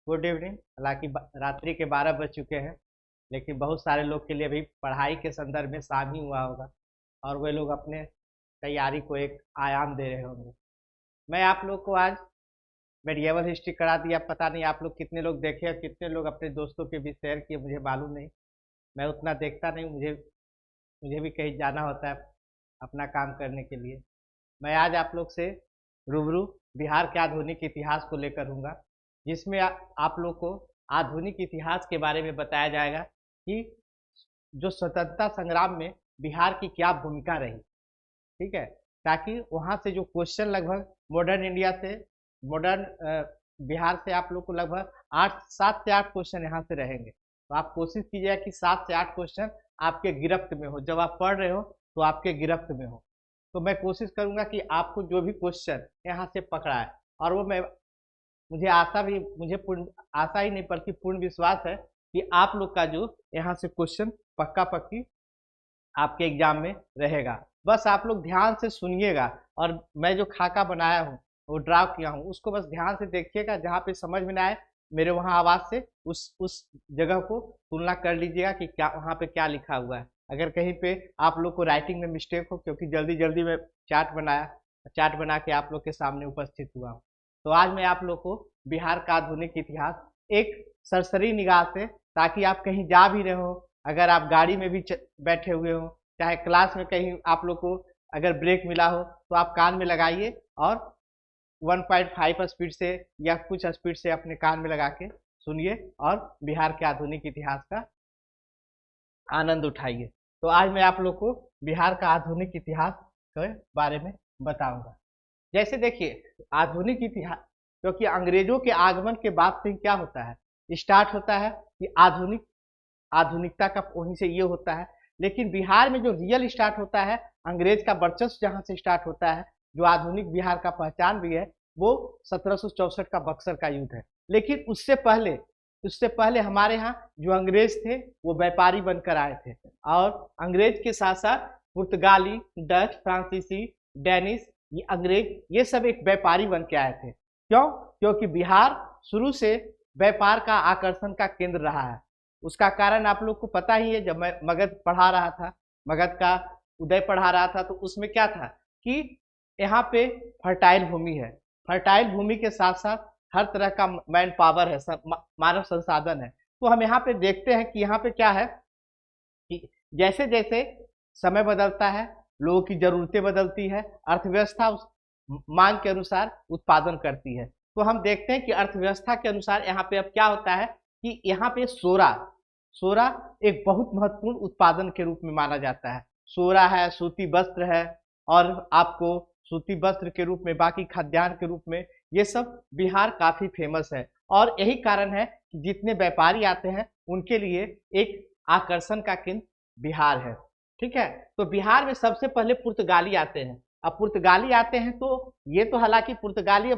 Good evening. हालांकि रात्रि के 12 बज चुके हैं, लेकिन बहुत सारे लोग के लिए अभी पढ़ाई के संदर्भ में शाम ही हुआ होगा और वे लोग अपने तैयारी को एक आयाम दे रहे होंगे। मैं आप लोग को आज मेडिएवल हिस्ट्री करा दिया। पता नहीं आप लोग कितने लोग देखे और कितने लोग अपने दोस्तों के भी शेयर किए, मुझे मालूम नहीं। मैं उतना देखता नहीं, मुझे मुझे भी कहीं जाना होता है अपना काम करने के लिए। मैं आज आप लोग से रूबरू बिहार के आधुनिक इतिहास को लेकर हूँगा, जिसमें आप लोग को आधुनिक इतिहास के बारे में बताया जाएगा कि जो स्वतंत्रता संग्राम में बिहार की क्या भूमिका रही। ठीक है, ताकि वहाँ से जो क्वेश्चन लगभग मॉडर्न इंडिया से मॉडर्न बिहार से आप लोग को लगभग 7 से 8 क्वेश्चन यहाँ से रहेंगे। तो आप कोशिश कीजिएगा कि 7 से 8 क्वेश्चन आपके गिरफ्त में हो, जब आप पढ़ रहे हो तो आपके गिरफ्त में हो। तो मैं कोशिश करूंगा कि आपको जो भी क्वेश्चन यहाँ से पकड़ा है, और वो मैं मुझे पूर्ण आशा ही नहीं बल्कि पूर्ण विश्वास है कि आप लोग का जो यहाँ से क्वेश्चन पक्का पक्की आपके एग्जाम में रहेगा। बस आप लोग ध्यान से सुनिएगा, और मैं जो खाका बनाया हूँ वो ड्रा किया हूँ उसको बस ध्यान से देखिएगा। जहाँ पे समझ में ना आए मेरे वहाँ आवाज़ से उस जगह को तुलना कर लीजिएगा कि क्या वहाँ पे क्या लिखा हुआ है। अगर कहीं पे आप लोग को राइटिंग में मिस्टेक हो, क्योंकि जल्दी जल्दी में चार्ट बना के आप लोग के सामने उपस्थित हुआ हूँ। तो आज मैं आप लोग को बिहार का आधुनिक इतिहास एक सरसरी निगाह से, ताकि आप कहीं जा भी रहे हो, अगर आप गाड़ी में भी बैठे हुए हो, चाहे क्लास में कहीं आप लोग को अगर ब्रेक मिला हो तो आप कान में लगाइए और 1.5 स्पीड से या कुछ स्पीड से अपने कान में लगा के सुनिए और बिहार के आधुनिक इतिहास का आनंद उठाइए। तो आज मैं आप लोग को बिहार का आधुनिक इतिहास के बारे में बताऊंगा। जैसे देखिए, आधुनिक इतिहास, क्योंकि अंग्रेजों के आगमन के बाद से क्या होता है, स्टार्ट होता है कि आधुनिकता का वहीं से ये होता है। लेकिन बिहार में जो रियल स्टार्ट होता है, अंग्रेज का वर्चस्व जहाँ से स्टार्ट होता है, जो आधुनिक बिहार का पहचान भी है, वो 1764 का बक्सर का युद्ध है। लेकिन उससे पहले हमारे यहाँ जो अंग्रेज थे वो व्यापारी बनकर आए थे, और अंग्रेज के साथ साथ पुर्तगाली, डच, फ्रांसीसी, डेनिश, ये अंग्रेज ये सब एक व्यापारी बन के आए थे। क्यों? क्योंकि बिहार शुरू से व्यापार का आकर्षण का केंद्र रहा है। उसका कारण आप लोग को पता ही है। जब मैं मगध पढ़ा रहा था, मगध का उदय पढ़ा रहा था, तो उसमें क्या था कि यहाँ पे फर्टाइल भूमि है। फर्टाइल भूमि के साथ साथ हर तरह का मैन पावर है, मानव संसाधन है। तो हम यहाँ पे देखते हैं कि यहाँ पे क्या है कि जैसे जैसे समय बदलता है, लोगों की जरूरतें बदलती है, अर्थव्यवस्था उस मांग के अनुसार उत्पादन करती है। तो हम देखते हैं कि अर्थव्यवस्था के अनुसार यहाँ पे अब क्या होता है कि यहाँ पे सोरा एक बहुत महत्वपूर्ण उत्पादन के रूप में माना जाता है। सोरा है, सूती वस्त्र है, और आपको सूती वस्त्र के रूप में, बाकी खाद्यान्न के रूप में, ये सब बिहार काफी फेमस है। और यही कारण है कि जितने व्यापारी आते हैं उनके लिए एक आकर्षण का केंद्र बिहार है। ठीक है, तो बिहार में सबसे पहले पुर्तगाली आते हैं। अब पुर्तगाली आते हैं तो ये तो हालांकि पुर्तगाली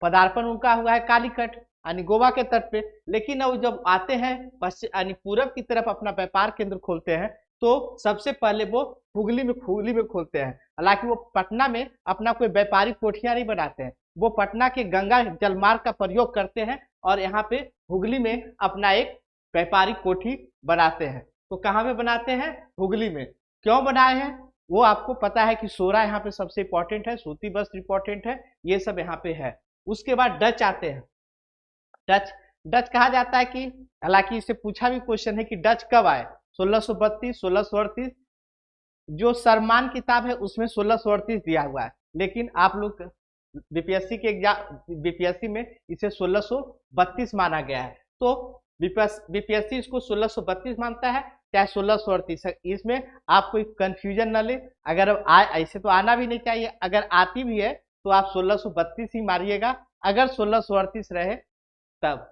पदार्पण उनका हुआ है कालीकट यानी गोवा के तट पे, लेकिन अब जब आते हैं पश्चिम यानी पूरब की तरफ अपना व्यापार केंद्र खोलते हैं, तो सबसे पहले वो हुगली में खोलते हैं। हालांकि वो पटना में अपना कोई व्यापारिक कोठियां नहीं बनाते हैं, वो पटना के गंगा जलमार्ग का प्रयोग करते हैं और यहाँ पे हुगली में अपना एक व्यापारिक कोठी बनाते हैं। तो कहाँ में बनाते हैं? हुगली में। क्यों बनाए हैं वो आपको पता है कि सोरा यहाँ पे सबसे इंपॉर्टेंट है, सूती वस्त्र इंपॉर्टेंट है, ये सब यहाँ पे है। उसके बाद डच आते हैं। डच कहा जाता है कि, हालांकि इससे पूछा भी क्वेश्चन है कि डच कब आए, 1632, 1638। जो सरमान किताब है उसमें 1638 दिया हुआ है, लेकिन आप लोग बीपीएससी में इसे 1632 माना गया है। तो बीपीएससी इसको 1632 मानता है, चाहे 1638। इसमें आप कोई कंफ्यूजन न ले। अगर ऐसे तो आना भी नहीं चाहिए, अगर आती भी है तो आप 1632 ही मारिएगा, अगर 1638 रहे तब।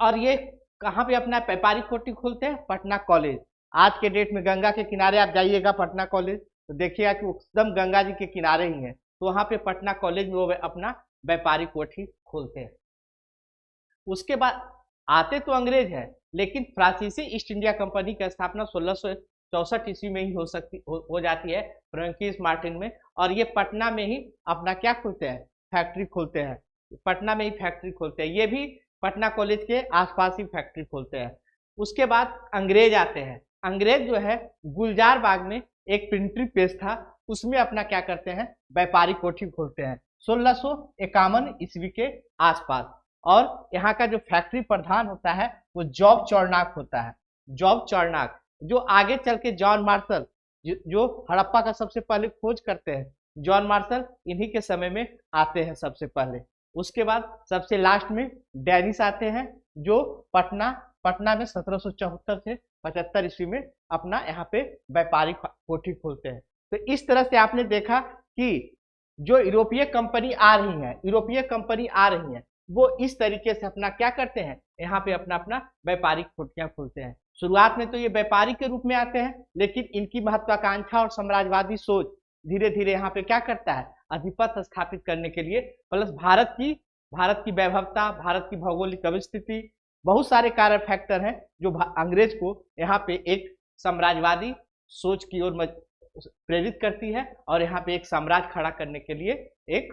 और ये कहाँ पे अपना व्यापारिक कोठी खोलते हैं? पटना कॉलेज। आज के डेट में गंगा के किनारे आप जाइएगा पटना कॉलेज तो देखिएगा कि एकदम गंगा जी के किनारे ही है। तो वहाँ पे पटना कॉलेज में वो अपना व्यापारिक कोठी खोलते हैं। उसके बाद आते तो अंग्रेज है, लेकिन फ्रांसीसी ईस्ट इंडिया कंपनी की स्थापना 1664 ईस्वी में ही हो जाती है, फ्रैंकिस मार्टिन में। और ये पटना में ही अपना क्या खोलते हैं? फैक्ट्री खोलते हैं। पटना में ही फैक्ट्री खोलते हैं। ये भी पटना कॉलेज के आसपास ही फैक्ट्री खोलते हैं। उसके बाद अंग्रेज आते हैं। अंग्रेज जो है गुलजार बाग में एक प्रिंटिंग प्रेस था, उसमें अपना क्या करते हैं, व्यापारिक कोठी खोलते हैं 1651 ईस्वी के आसपास। और यहाँ का जो फैक्ट्री प्रधान होता है वो जॉब चौर्नाक होता है। जॉब चौर्नाक जो आगे चल के जॉन मार्शल जो हड़प्पा का सबसे पहले खोज करते हैं, जॉन मार्शल इन्हीं के समय में आते हैं सबसे पहले। उसके बाद सबसे लास्ट में डेनिस आते हैं जो पटना में 1774 से 75 ईस्वी में अपना यहाँ पे व्यापारिक कोठी खोलते हैं। तो इस तरह से आपने देखा कि जो यूरोपीय कंपनी आ रही है वो इस तरीके से अपना क्या करते हैं, यहाँ पे अपना अपना व्यापारिक कोठियां खोलते हैं। शुरुआत में तो ये व्यापारी के रूप में आते हैं, लेकिन इनकी महत्वाकांक्षा और साम्राज्यवादी सोच धीरे धीरे यहाँ पे क्या करता है, आधिपत्य स्थापित करने के लिए, प्लस भारत की वैभवता, भारत की भौगोलिक अवस्थिति, बहुत सारे कार्य फैक्टर हैं जो अंग्रेज को यहाँ पे एक साम्राज्यवादी सोच की ओर प्रेरित करती है और यहाँ पे एक साम्राज्य खड़ा करने के लिए एक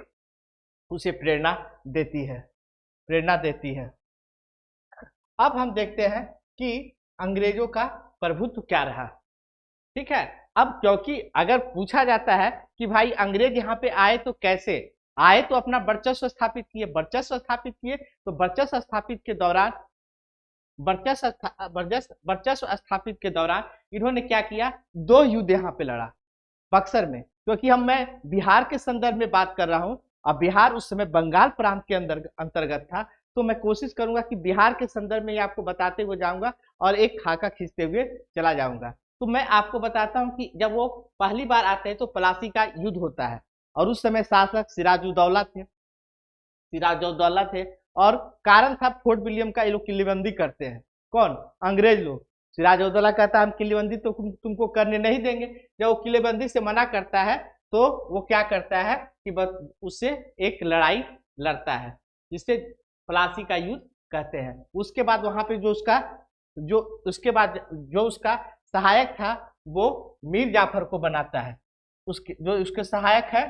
उसे प्रेरणा देती है। अब हम देखते हैं कि अंग्रेजों का प्रभुत्व क्या रहा। ठीक है, अब क्योंकि अगर पूछा जाता है कि भाई अंग्रेज यहाँ पे आए तो कैसे आए, तो अपना वर्चस्व स्थापित किए तो वर्चस्व स्थापित के दौरान इन्होंने क्या किया, 2 युद्ध यहाँ पे लड़ा बक्सर में। क्योंकि मैं बिहार के संदर्भ में बात कर रहा हूँ, अब बिहार उस समय बंगाल प्रांत के अंतर्गत था, तो मैं कोशिश करूंगा कि बिहार के संदर्भ में आपको बताते हुए जाऊंगा और एक खाका खींचते हुए चला जाऊंगा। तो मैं आपको बताता हूं कि जब वो पहली बार आते हैं तो प्लासी का युद्ध होता है और उस समय शासक सिराजुद्दौला थे और कारण था फोर्ट विलियम का। ये लोग किलेबंदी करते हैं, कौन, अंग्रेज लोग। सिराजुद्दौला कहता है हम किलेबंदी तो तुमको करने नहीं देंगे। जब वो किलेबंदी से मना करता है तो वो क्या करता है कि बस उससे एक लड़ाई लड़ता है जिससे प्लासी का युद्ध कहते हैं। उसके बाद वहां पे जो उसका सहायक था वो मीर जाफर को बनाता है। उसके सहायक है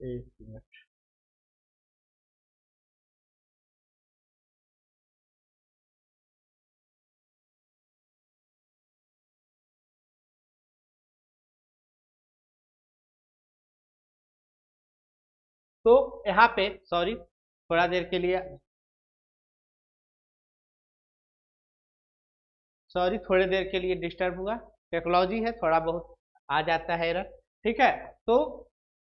एक मिनट, तो यहाँ पे सॉरी थोड़ा देर के लिए डिस्टर्ब हुआ। टेक्नोलॉजी है, थोड़ा बहुत आ जाता है एरर। ठीक है, तो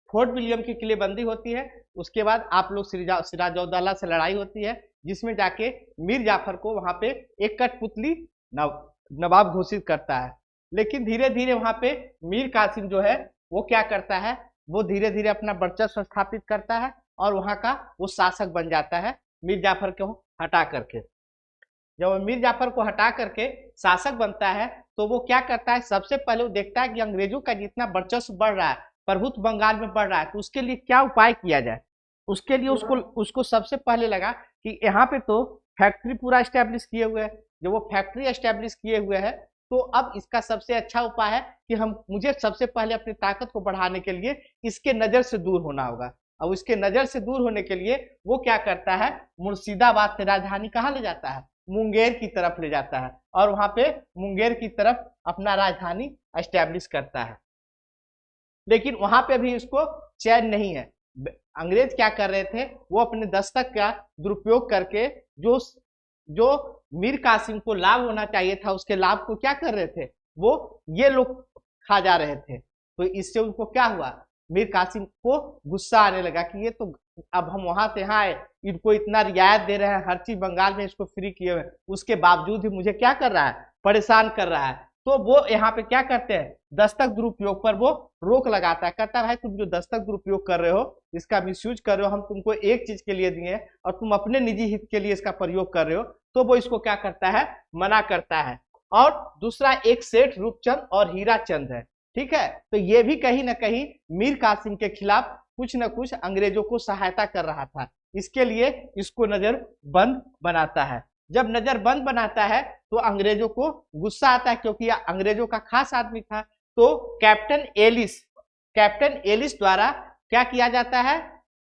फोर्ट विलियम की किलेबंदी होती है। उसके बाद आप लोग सिराजुद्दौला से लड़ाई होती है जिसमें जाके मीर जाफर को वहां पे एक कठपुतली नवाब घोषित करता है। लेकिन धीरे धीरे वहां पे मीर कासिम जो है वो क्या करता है, वो धीरे धीरे अपना वर्चस्व स्थापित करता है और वहां का वो शासक बन जाता है मीर जाफर को हटा करके। जब वो मीर जाफर को हटा करके शासक बनता है तो वो क्या करता है, सबसे पहले वो देखता है कि अंग्रेजों का जितना वर्चस्व बढ़ रहा है, प्रभुत्व बंगाल में बढ़ रहा है, तो उसके लिए क्या उपाय किया जाए। उसके लिए उसको सबसे पहले लगा कि यहाँ पे तो फैक्ट्री पूरा एस्टेब्लिश किए हुए है। जब वो फैक्ट्री एस्टेब्लिश किए हुए है तो अब इसका सबसे अच्छा उपाय है कि मुझे सबसे पहले अपनी ताकत को बढ़ाने के लिए इसके नजर से दूर होना होगा। अब इसके नजर से दूर होने के लिए वो क्या करता है, मुर्शिदाबाद से राजधानी कहाँ ले जाता है, मुंगेर की तरफ ले जाता है और वहां पे मुंगेर की तरफ अपना राजधानी एस्टेब्लिश करता है। लेकिन वहां पे भी उसको चैन नहीं है। अंग्रेज क्या कर रहे थे, वो अपने दस्तक का दुरुपयोग करके जो मीर कासिम को लाभ होना चाहिए था उसके लाभ को क्या कर रहे थे, वो ये लोग खा जा रहे थे। तो इससे उनको क्या हुआ, मीर कासिम को गुस्सा आने लगा कि ये तो अब हम वहां से यहाँ आए, इनको इतना रियायत दे रहे हैं, हर चीज बंगाल में इसको फ्री किए हुए, उसके बावजूद ही मुझे क्या कर रहा है, परेशान कर रहा है। तो वो यहाँ पे क्या करते हैं, दस्तक दुरुपयोग पर वो रोक लगाता है, कहता है तुम जो दस्तक दुरुपयोग कर रहे हो, इसका मिसयूज कर रहे हो, हम तुमको एक चीज के लिए दिए और तुम अपने निजी हित के लिए इसका प्रयोग कर रहे हो, तो वो इसको क्या करता है, मना करता है। और दूसरा एक सेठ रूपचंद और हीरा चंद है। ठीक है, तो ये भी कहीं ना कहीं मीर कासिम के खिलाफ कुछ न कुछ अंग्रेजों को सहायता कर रहा था। इसके लिए इसको नजरबंद बनाता है। जब नजरबंद बनाता है तो अंग्रेजों को गुस्सा आता है, क्योंकि यह अंग्रेजों का खास आदमी था। तो कैप्टन एलिस द्वारा क्या किया जाता है,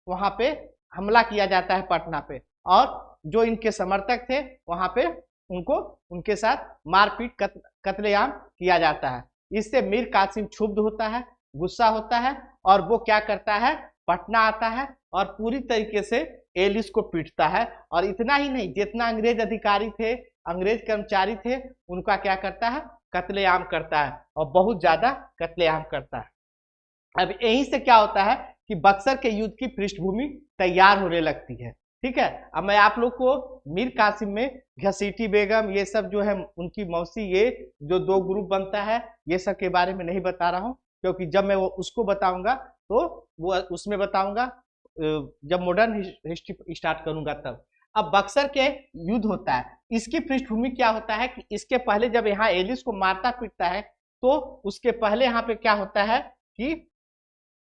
वहां पे हमला किया जाता है पटना पे, और जो इनके समर्थक थे वहां पे उनको उनके साथ मारपीट कत्लेआम किया जाता है। इससे मीर कासिम क्षुब्ध होता है, गुस्सा होता है, और वो क्या करता है, पटना आता है और पूरी तरीके से एलिस को पीटता है। और इतना ही नहीं, जितना अंग्रेज अधिकारी थे, अंग्रेज कर्मचारी थे, उनका क्या करता है, कत्लेआम करता है, और बहुत ज्यादा कत्लेआम करता है। अब यहीं से क्या होता है कि बक्सर के युद्ध की पृष्ठभूमि तैयार होने लगती है। ठीक है, अब मैं आप लोग को मीर कासिम में घसीटी बेगम, ये सब जो है उनकी मौसी, ये जो दो ग्रुप बनता है, ये सब के बारे में नहीं बता रहा हूँ, क्योंकि जब मैं वो उसको बताऊंगा तो वो उसमें बताऊंगा जब मॉडर्न हिस्ट्री स्टार्ट करूंगा तब। अब बक्सर के युद्ध होता है, इसकी पृष्ठभूमि क्या होता है कि इसके पहले जब यहाँ एलिस को मारता पीटता है, तो उसके पहले यहाँ पे क्या होता है कि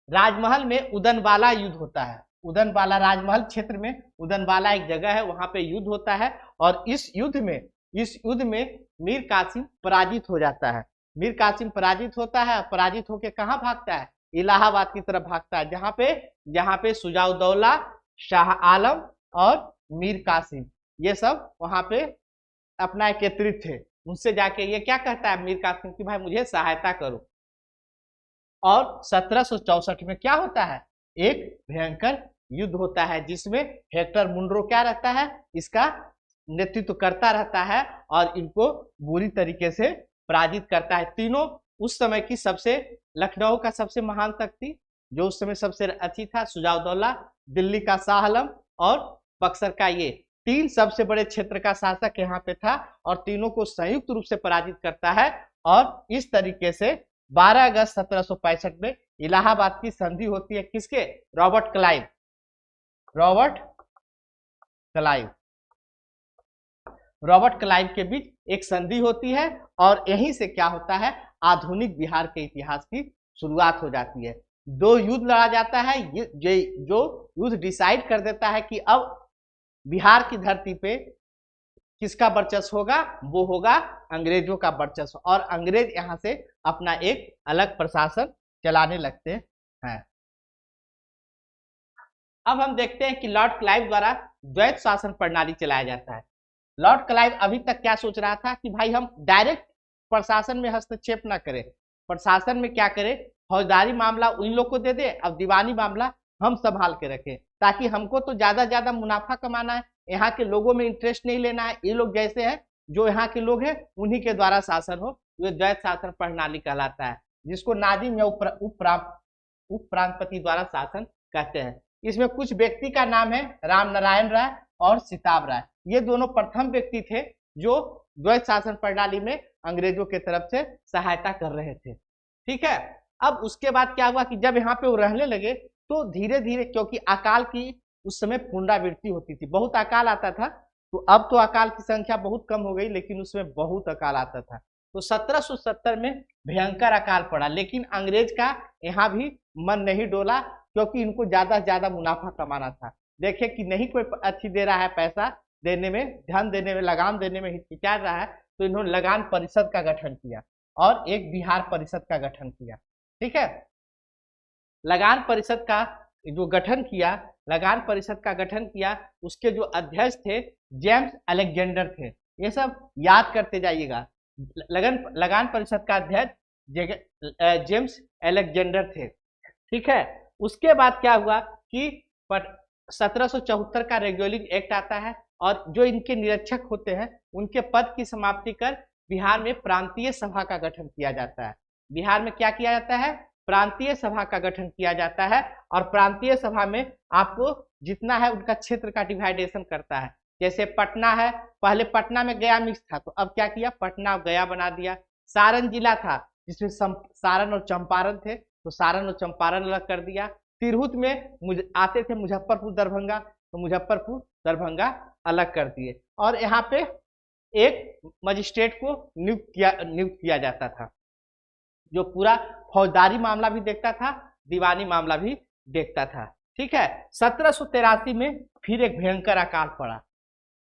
राजमहल में उदनबाला युद्ध होता है। उदनबाला राजमहल क्षेत्र में उदनबाला एक जगह है, वहां पे युद्ध होता है, और इस युद्ध में मीर कासिम पराजित हो जाता है। मीर कासिम पराजित होता है, पराजित होकर कहाँ भागता है, इलाहाबाद की तरफ भागता है, जहाँ पे सुजाउद्दौला, शाह आलम और मीर कासिम ये सब वहां पे अपना एकत्रित थे। उनसे जाके ये क्या कहता है मीर कासिम कि भाई मुझे सहायता करो। और 1764 में क्या होता है, एक भयंकर युद्ध होता है, जिसमें हेक्टर मुनरो क्या रहता है, इसका नेतृत्व करता रहता है, और इनको बुरी तरीके से पराजित करता है। तीनों उस समय की सबसे, लखनऊ का सबसे महान शक्ति जो उस समय सबसे अच्छी था, सुजाउद्दौला, दिल्ली का शाह आलम और बक्सर का ये तीन सबसे बड़े क्षेत्र का शासक यहाँ पे था, और तीनों को संयुक्त रूप से पराजित करता है। और इस तरीके से 12 अगस्त 1765 में इलाहाबाद की संधि होती है, किसके, रॉबर्ट क्लाइव के बीच एक संधि होती है, और यहीं से क्या होता है, आधुनिक बिहार के इतिहास की शुरुआत हो जाती है। दो युद्ध लड़ा जाता है, जो युद्ध डिसाइड कर देता है कि अब बिहार की धरती पे किसका वर्चस्व होगा, वो होगा अंग्रेजों का वर्चस्व, और अंग्रेज यहाँ से अपना एक अलग प्रशासन चलाने लगते हैं। अब हम देखते हैं कि लॉर्ड क्लाइव द्वारा द्वैत शासन प्रणाली चलाया जाता है। लॉर्ड क्लाइव अभी तक क्या सोच रहा था कि भाई हम डायरेक्ट प्रशासन में हस्तक्षेप ना करें, प्रशासन में क्या करें, फौजदारी मामला उन लोग को दे दे, अब दीवानी मामला हम संभाल के रखें, ताकि हमको तो ज्यादा मुनाफा कमाना है, यहाँ के लोगों में इंटरेस्ट नहीं लेना है। ये लोग जैसे हैं, जो यहाँ के लोग हैं उन्हीं के द्वारा शासन हो, ये द्वैत शासन प्रणाली कहलाता है, जिसको नाजिम या उप प्रांतपति द्वारा शासन कहते हैं। इसमें कुछ व्यक्ति का नाम है राम नारायण राय और सिताब राय, ये दोनों प्रथम व्यक्ति थे जो द्वैत शासन प्रणाली में अंग्रेजों के तरफ से सहायता कर रहे थे। ठीक है, अब उसके बाद क्या हुआ कि जब यहाँ पे वो रहने लगे, तो धीरे धीरे, क्योंकि अकाल की उस समय पुनरावृत्ति होती थी, बहुत अकाल आता था, तो अब तो अकाल की संख्या बहुत कम हो गई, लेकिन उसमें बहुत अकाल आता था। तो 1770 में भयंकर अकाल पड़ा, लेकिन अंग्रेज का यहाँ भी मन नहीं डोला, क्योंकि इनको ज्यादा मुनाफा कमाना था। देखे कि नहीं कोई अच्छी दे रहा है, पैसा देने में, धन देने में, लगान देने में हिचकिचा रहा है, तो इन्होंने लगान परिषद का गठन किया और एक बिहार परिषद का गठन किया। ठीक है, लगान परिषद का जो गठन किया, लगान परिषद का गठन किया, उसके जो अध्यक्ष थे जेम्स अलेक्जेंडर थे। ये सब याद करते जाइएगा, लगान परिषद का अध्यक्ष जेम्स अलेक्जेंडर थे। ठीक है, उसके बाद क्या हुआ कि 1774 का रेगुलरिंग एक्ट आता है, और जो इनके निरीक्षक होते हैं उनके पद की समाप्ति कर बिहार में प्रांतीय सभा का गठन किया जाता है। बिहार में क्या किया जाता है, प्रांतीय सभा का गठन किया जाता है, और प्रांतीय सभा में आपको जितना है उनका क्षेत्र का डिवाइडेशन करता है। जैसे पटना है, पहले पटना में गया मिक्स था, तो अब क्या किया, पटना गया बना दिया। सारण जिला था जिसमें सारण और चंपारण थे, तो सारण और चंपारण अलग कर दिया। तिरहुत में आते थे मुजफ्फरपुर दरभंगा, तो मुजफ्फरपुर दरभंगा अलग कर दिए, और यहाँ पे एक मजिस्ट्रेट को नियुक्त किया जाता था, जो पूरा फौजदारी मामला भी देखता था, दीवानी मामला भी देखता था। ठीक है। 1783 में फिर एक भयंकर अकाल पड़ा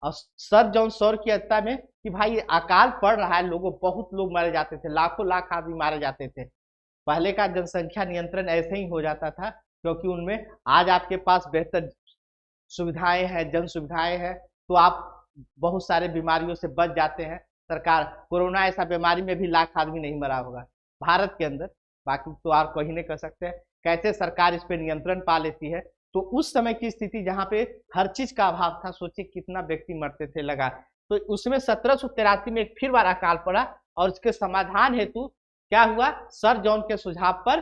और सर जॉन सौर की हत्या में कि भाई अकाल पड़ रहा है, लोगों बहुत लोग मारे जाते थे, लाखों लाख आदमी मारे जाते थे। पहले का जनसंख्या नियंत्रण ऐसे ही हो जाता था क्योंकि उनमें आज आपके पास बेहतर सुविधाएं हैं, जन सुविधाएं हैं, तो आप बहुत सारे बीमारियों से बच जाते हैं। सरकार कोरोना ऐसा बीमारी में भी लाख आदमी नहीं मरा होगा भारत के अंदर, बाकी तो आप कहीं नहीं कर सकते हैं। कैसे सरकार इस पे नियंत्रण पा लेती है। तो उस समय की स्थिति जहाँ पे हर चीज का अभाव था, सोचिए कितना व्यक्ति मरते थे लगा, तो उसमें 1783 में एक फिर बार अकाल पड़ा और इसके समाधान हेतु क्या हुआ, सर जॉन के सुझाव पर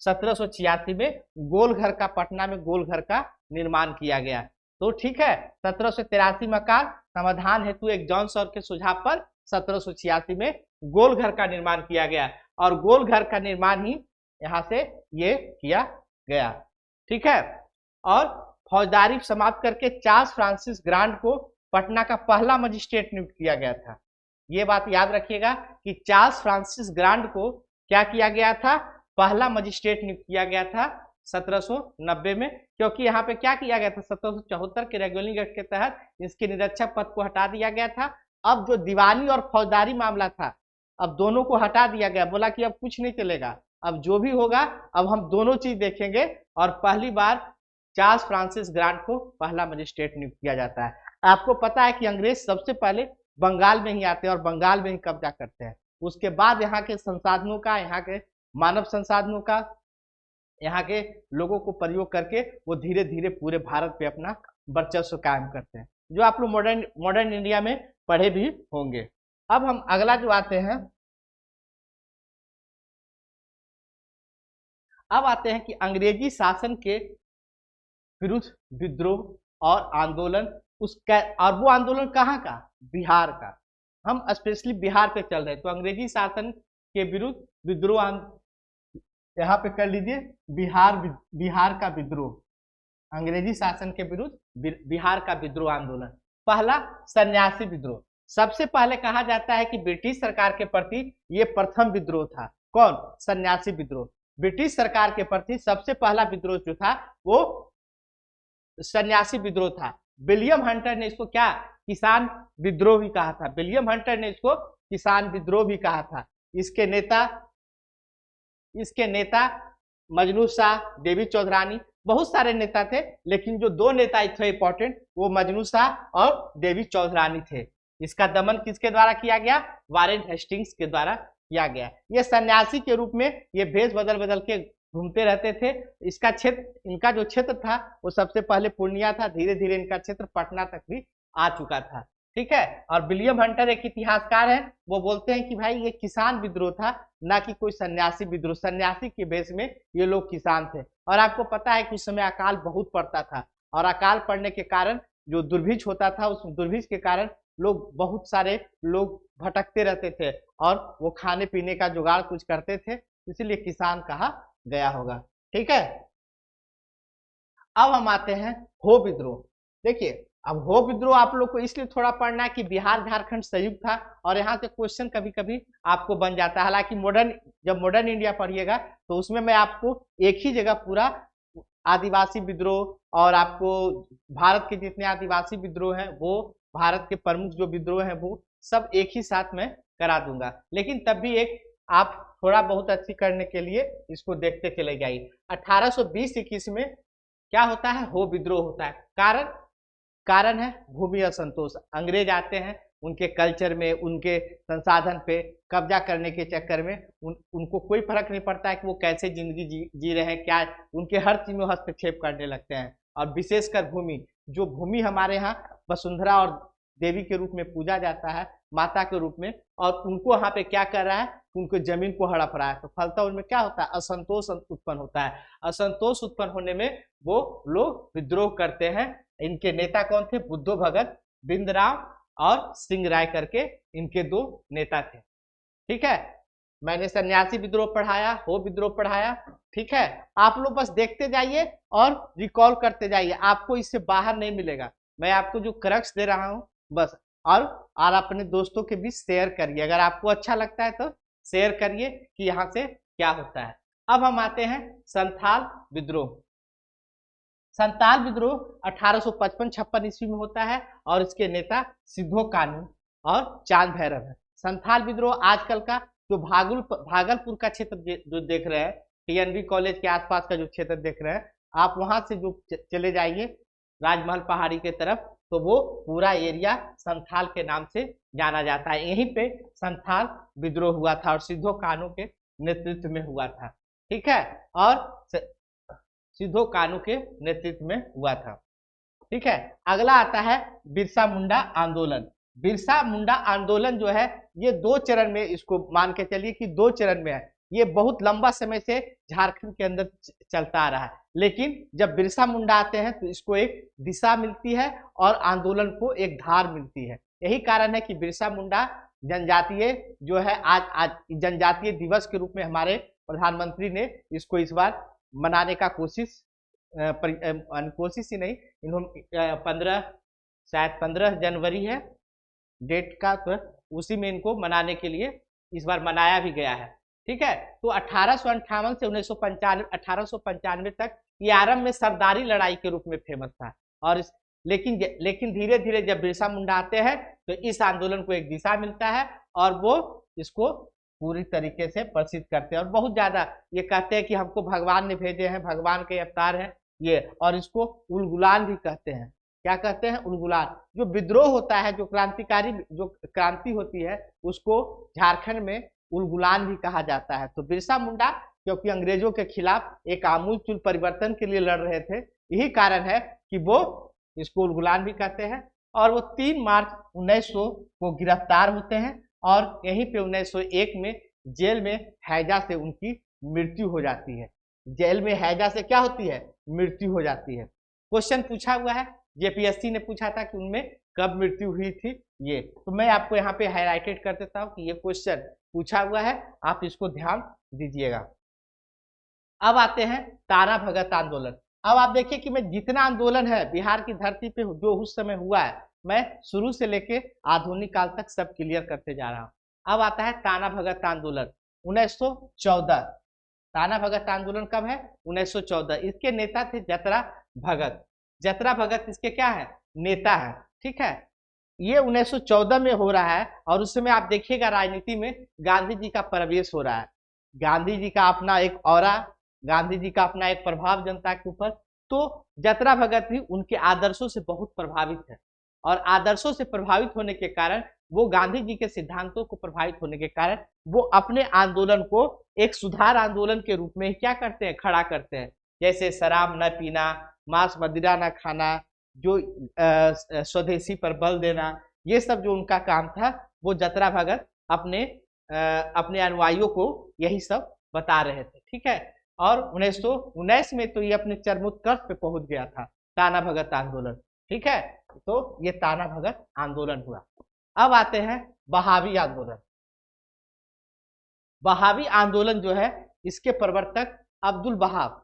1786 में गोलघर का, पटना में गोलघर का निर्माण किया गया। तो ठीक है, 1783 में अकाल, समाधान हेतु एक जॉन सौर के सुझाव पर 1786 में गोलघर का निर्माण किया गया और गोलघर का निर्माण ही यहाँ से ये किया गया। ठीक है, और फौजदारी समाप्त करके चार्ल्स फ्रांसिस ग्रांट को पटना का पहला मजिस्ट्रेट नियुक्त किया गया था। ये बात याद रखिएगा कि चार्ल्स फ्रांसिस ग्रांट को क्या किया गया था, पहला मजिस्ट्रेट नियुक्त किया गया था 1790 में, क्योंकि यहाँ पे क्या किया गया था, 1774 के रेगुलरिंग एक्ट के तहत इसके निरीक्षक पद को हटा दिया गया था। अब जो दीवानी और फौजदारी मामला था, अब दोनों को हटा दिया गया, बोला कि अब कुछ नहीं चलेगा, अब जो भी होगा अब हम दोनों चीज देखेंगे। और पहली बार चार्ल्स फ्रांसिस ग्रांट को पहला मजिस्ट्रेट नियुक्त किया जाता है। आपको पता है कि अंग्रेज सबसे पहले बंगाल में ही आते हैं और बंगाल में ही कब्जा करते हैं, उसके बाद यहाँ के संसाधनों का, यहाँ के मानव संसाधनों का, यहाँ के लोगों को प्रयोग करके वो धीरे धीरे पूरे भारत पे अपना वर्चस्व कायम करते हैं, जो आप लोग मॉडर्न इंडिया में पढ़े भी होंगे। अब हम अगला जो आते हैं, अब आते हैं कि अंग्रेजी शासन के विरुद्ध विद्रोह और आंदोलन, उसका, और वो आंदोलन कहाँ का, बिहार का। हम स्पेशली बिहार पे चल रहे हैं, तो अंग्रेजी शासन के विरुद्ध विद्रोह, यहाँ पे कर लीजिए बिहार का विद्रोह, अंग्रेजी शासन के विरुद्ध बिहार का विद्रोह आंदोलन। पहला सन्यासी विद्रोह, सबसे पहले कहा जाता है कि ब्रिटिश सरकार के प्रति ये प्रथम विद्रोह था। कौन, सन्यासी विद्रोह। ब्रिटिश सरकार के प्रति सबसे पहला विद्रोह जो था वो सन्यासी विद्रोह था। विलियम हंटर ने इसको क्या, किसान विद्रोह भी कहा था। विलियम हंटर ने इसको किसान विद्रोह भी कहा था। इसके नेता मजनू शाह, देवी चौधरानी, बहुत सारे नेता थे, लेकिन जो दो नेता थे इंपॉर्टेंट, वो मजनू शाह और देवी चौधरानी थे। इसका दमन किसके द्वारा किया गया, वारेन हेस्टिंग्स के द्वारा किया गया। ये सन्यासी के रूप में ये भेष बदल बदल के घूमते रहते थे। इसका क्षेत्र, इनका जो क्षेत्र था वो सबसे पहले पूर्णिया था, धीरे धीरे इनका क्षेत्र पटना तक भी आ चुका था। ठीक है, और विलियम हंटर एक इतिहासकार है, वो बोलते हैं कि भाई ये किसान विद्रोह था, ना कि कोई सन्यासी विद्रोह। सन्यासी के बेस में ये लोग किसान थे। और आपको पता है कि उस समय अकाल बहुत पड़ता था, और अकाल पड़ने के कारण जो दुर्भिक्ष होता था, उस दुर्भिक्ष के कारण लोग, बहुत सारे लोग भटकते रहते थे और वो खाने पीने का जुगाड़ कुछ करते थे, इसीलिए किसान कहा गया होगा। ठीक है, अब हम आते हैं हो विद्रोह। देखिए, अब हो विद्रोह आप लोग को इसलिए थोड़ा पढ़ना है कि बिहार झारखंड संयुक्त था और यहाँ से क्वेश्चन कभी कभी आपको बन जाता है। हालांकि जब मॉडर्न इंडिया पढ़िएगा तो उसमें मैं आपको एक ही जगह पूरा आदिवासी विद्रोह और आपको भारत के जितने आदिवासी विद्रोह हैं, वो भारत के प्रमुख जो विद्रोह हैं, वो सब एक ही साथ में करा दूंगा। लेकिन तब भी एक आप थोड़ा बहुत अच्छी करने के लिए इसको देखते चले जाइए। 1820-21 में क्या होता है, हो विद्रोह होता है। कारण है भूमि असंतोष। अंग्रेज आते हैं, उनके कल्चर में, उनके संसाधन पे कब्जा करने के चक्कर में उनको कोई फर्क नहीं पड़ता है कि वो कैसे जिंदगी जी रहे हैं, क्या, उनके हर चीज में हस्तक्षेप करने लगते हैं। और विशेषकर भूमि, जो भूमि हमारे यहाँ वसुंधरा और देवी के रूप में पूजा जाता है, माता के रूप में, और उनको यहाँ पे क्या कर रहा है, उनको जमीन को हड़प रहा है, तो फलता उनमें क्या होता है, असंतोष उत्पन्न होता है। असंतोष उत्पन्न होने में वो लोग विद्रोह करते हैं। इनके नेता कौन थे, बुद्धो भगत, बिंदराव और सिंह राय करके इनके दो नेता थे। ठीक है, मैंने सन्यासी विद्रोह पढ़ाया, हो विद्रोह पढ़ाया। ठीक है, आप लोग बस देखते जाइए और रिकॉल करते जाइए, आपको इससे बाहर नहीं मिलेगा। मैं आपको जो क्रक्स दे रहा हूँ बस, और अपने दोस्तों के बीच शेयर करिए, अगर आपको अच्छा लगता है तो शेयर करिए कि यहाँ से क्या होता है। अब हम आते हैं संथाल विद्रोह। संताल विद्रोह 1855-56 ईस्वी में होता है और इसके नेता सिद्धो कानू और चांद भैरव है। संथाल विद्रोह आजकल का जो भागलपुर का क्षेत्र जो देख रहे हैं, टीएनबी कॉलेज के आसपास का जो क्षेत्र देख रहे हैं आप, वहां से जो चले जाइए राजमहल पहाड़ी के तरफ, तो वो पूरा एरिया संथाल के नाम से जाना जाता है। यहीं पे संथाल विद्रोह हुआ था और सिद्धो कानू के नेतृत्व में हुआ था। ठीक है, और सिद्धो कानू के नेतृत्व में हुआ था। ठीक है, अगला आता है बिरसा मुंडा आंदोलन। बिरसा मुंडा आंदोलन जो है ये 2 चरण में, इसको मान के चलिए कि 2 चरण में है। ये बहुत लंबा समय से झारखंड के अंदर चलता आ रहा है, लेकिन जब बिरसा मुंडा आते हैं तो इसको एक दिशा मिलती है और आंदोलन को एक धार मिलती है। यही कारण है कि बिरसा मुंडा जनजातीय जो है आज जनजातीय दिवस के रूप में हमारे प्रधानमंत्री ने इसको इस बार मनाने का कोशिश ही नहीं, इन्होंने 15 जनवरी है डेट का, तो उसी में इनको मनाने के लिए इस बार मनाया भी गया है। ठीक है, तो 1858 से 1895 तक ये आरंभ में सरदारी लड़ाई के रूप में फेमस था। और लेकिन धीरे धीरे जब बिरसा मुंडा आते हैं तो इस आंदोलन को एक दिशा मिलता है और वो इसको पूरी तरीके से प्रसिद्ध करते हैं और बहुत ज्यादा ये कहते हैं कि हमको भगवान ने भेजे हैं, भगवान के अवतार है ये, और इसको उलगुलान भी कहते हैं। क्या कहते हैं? उलगुलान। जो विद्रोह होता है, जो क्रांति होती है, उसको झारखंड में उलगुलान भी कहा जाता है। तो बिरसा मुंडा क्योंकि अंग्रेजों के खिलाफ एक आमूलचूल परिवर्तन के लिए लड़ रहे थे, यही कारण है कि वो इसको उलगुलान भी कहते हैं। और वो 3 मार्च 1900 को गिरफ्तार होते हैं और यहीं पे 1901 में जेल में हैजा से उनकी मृत्यु हो जाती है। जेल में हैजा से क्या होती है? मृत्यु हो जाती है। क्वेश्चन पूछा हुआ है, जेपीएससी ने पूछा था कि उनमें कब मृत्यु हुई थी ये, तो मैं आपको यहाँ पे हाईलाइटेड कर देता हूँ कि ये क्वेश्चन पूछा हुआ है, आप इसको ध्यान दीजिएगा। अब आते हैं ताना भगत आंदोलन। अब आप देखिए कि मैं जितना आंदोलन है बिहार की धरती पे जो उस समय हुआ है, मैं शुरू से लेके आधुनिक काल तक सब क्लियर करते जा रहा हूँ। अब आता है ताना भगत आंदोलन 1914। ताना भगत आंदोलन कब है? 1914। इसके नेता थे जतरा भगत। जतरा भगत इसके क्या है? नेता है। ठीक है, ये 1914 में हो रहा है और उस समय आप देखिएगा राजनीति में गांधी जी का प्रवेश हो रहा है। गांधी जी का अपना एक ऑरा, गांधी जी का अपना एक प्रभाव जनता के ऊपर। तो जतरा भगत भी उनके आदर्शों से बहुत प्रभावित है और आदर्शों से प्रभावित होने के कारण, वो गांधी जी के सिद्धांतों को प्रभावित होने के कारण, वो अपने आंदोलन को एक सुधार आंदोलन के रूप में क्या करते हैं? खड़ा करते हैं। जैसे शराब न पीना, मांस मदिरा न खाना, जो स्वदेशी पर बल देना, ये सब जो उनका काम था, वो जतरा भगत अपने अनुयायियों को यही सब बता रहे थे। ठीक है, और 1919 में तो ये अपने चरमोत्कर्ष पे पहुंच गया था ताना भगत आंदोलन। ठीक है, तो ये ताना भगत आंदोलन हुआ। अब आते हैं बहावी आंदोलन। बहावी आंदोलन जो है, इसके प्रवर्तक अब्दुल वहाब